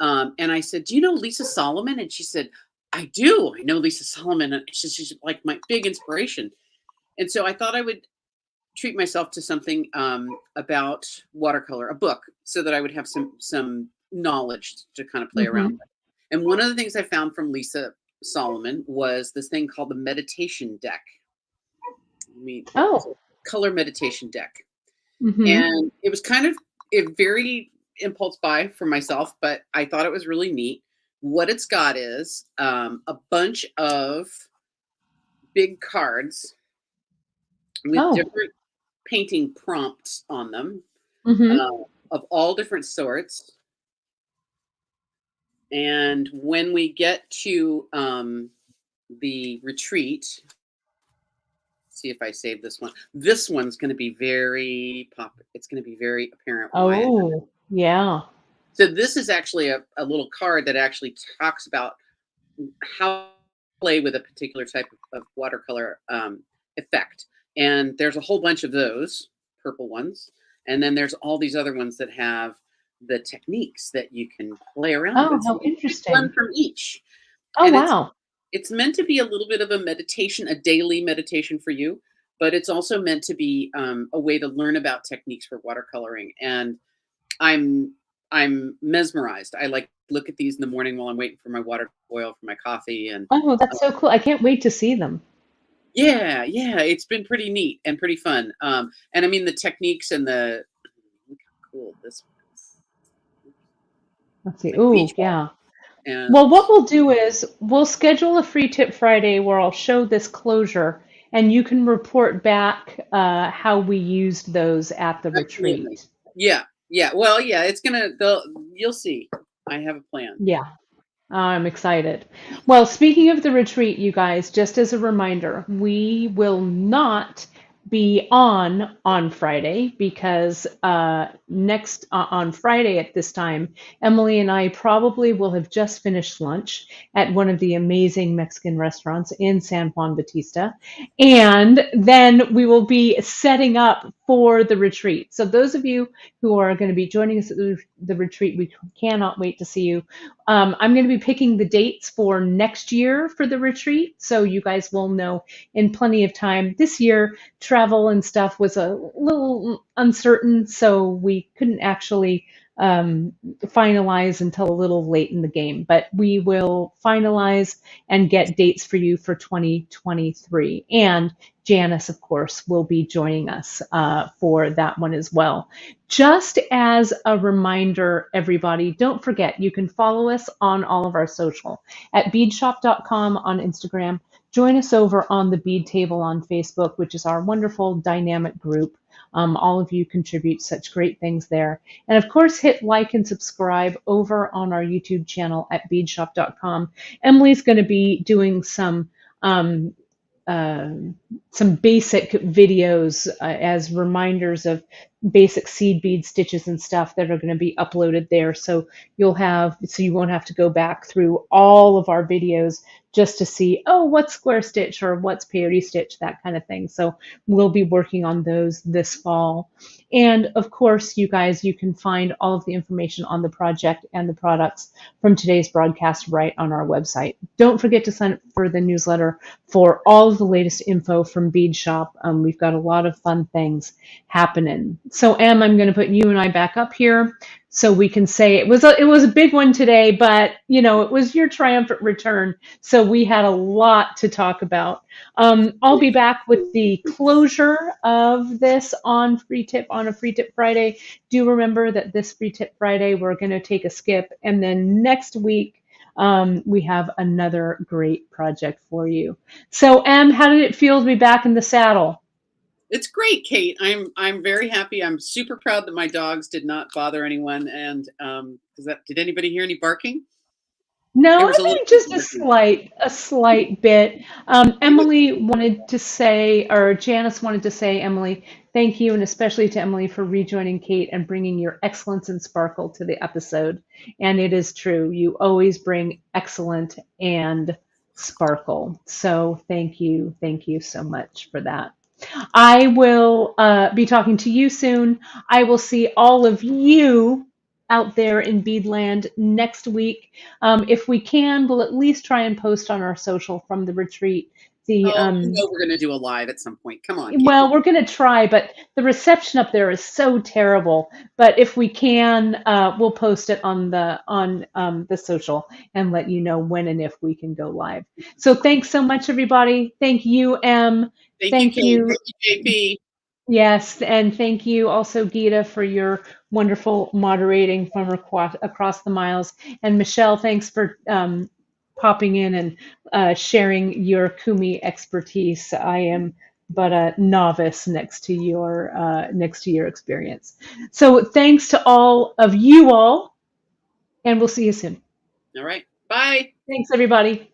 And I said, "Do you know Lisa Solomon?" And she said, "I do. I know Lisa Solomon. And she's like my big inspiration." And so I thought I would treat myself to something about watercolor, a book, so that I would have some knowledge to kind of play around Mm-hmm. with. And one of the things I found from Lisa Solomon was this thing called the meditation deck. I mean, it's a Oh. color meditation deck, Mm-hmm. and it was kind of a very impulse buy for myself, but I thought it was really neat. What it's got is a bunch of big cards with Oh. different painting prompts on them, Mm-hmm. uh, of all different sorts. And when we get to the retreat, see if I save this one. This one's going to be very pop. It's going to be very apparent why. Oh, yeah. So this is actually a little card that actually talks about how to play with a particular type of watercolor effect. And there's a whole bunch of those purple ones. And then there's all these other ones that have the techniques that you can play around Oh, with. So how you pick one interesting. from each. Oh, And wow. it's meant to be a little bit of a meditation, a daily meditation for you, but it's also meant to be a way to learn about techniques for watercoloring. And I'm I'm mesmerized. I like look at these in the morning while I'm waiting for my water to boil for my coffee, and Oh, that's so cool. I can't wait to see them. yeah, yeah, it's been pretty neat and pretty fun. And I mean the techniques and the look how cool this one is. Let's see. Like Oh, beach ball, yeah. Well, and what we'll do is we'll schedule a free tip Friday where I'll show this closure and you can report back how we used those at the absolutely, retreat. yeah, yeah. Well, yeah, it's gonna. You'll see. I have a plan. Yeah. I'm excited. Well, speaking of the retreat, you guys, just as a reminder, we will not be on Friday because next on Friday at this time, Emily and I probably will have just finished lunch at one of the amazing Mexican restaurants in San Juan Batista, and then we will be setting up for the retreat. So those of you who are going to be joining us at the retreat, we cannot wait to see you. I'm going to be picking the dates for next year for the retreat, so you guys will know in plenty of time. This year, travel and stuff was a little uncertain, so we couldn't actually finalize until a little late in the game. But we will finalize and get dates for you for 2023. And Janice, of course, will be joining us for that one as well. Just as a reminder, everybody, don't forget you can follow us on all of our social at beadshop.com on Instagram. Join us over on the Bead Table on Facebook, which is our wonderful dynamic group. All of you contribute such great things there. And of course, hit like and subscribe over on our YouTube channel at beadshop.com. Emily's going to be doing some some basic videos as reminders of basic seed bead stitches and stuff that are going to be uploaded there. So you won't have to go back through all of our videos just to see, oh, what's square stitch or what's peyote stitch, that kind of thing. So we'll be working on those this fall. And of course, you guys, you can find all of the information on the project and the products from today's broadcast right on our website. Don't forget to sign up for the newsletter for all of the latest info from Beadshop. We've got a lot of fun things happening. So, Em, I'm going to put you and I back up here so we can say it was a big one today, but it was your triumphant return, so we had a lot to talk about. I'll be back with the closure of this on a Free Tip Friday. Do remember that this Free Tip Friday we're going to take a skip, and then next week we have another great project for you. So, Em, how did it feel to be back in the saddle? It's great, Kate. I'm very happy. I'm super proud that my dogs did not bother anyone. And did anybody hear any barking? No, There I was a little think just a slight bit. Emily wanted to say, or Janice wanted to say, Emily, thank you, and especially to Emily for rejoining Kate and bringing your excellence and sparkle to the episode. And it is true, you always bring excellent and sparkle. So thank you so much for that. I will be talking to you soon. I will see all of you out there in Beadland next week. If we can, we'll at least try and post on our social from the retreat. we're going to do a live at some point. Come on, Kate. Well, we're going to try, but the reception up there is so terrible. But if we can, we'll post it on the social and let you know when and if we can go live. So thanks so much, everybody. Thank you, Em. Thank you, Kate. Thank you, JP. Yes, and thank you also, Geeta, for your wonderful moderating from across the miles. And Michelle, thanks for popping in and sharing your Kumi expertise. I am but a novice next to your experience. So thanks to all of you all, and we'll see you soon. All right. Bye. Thanks, everybody.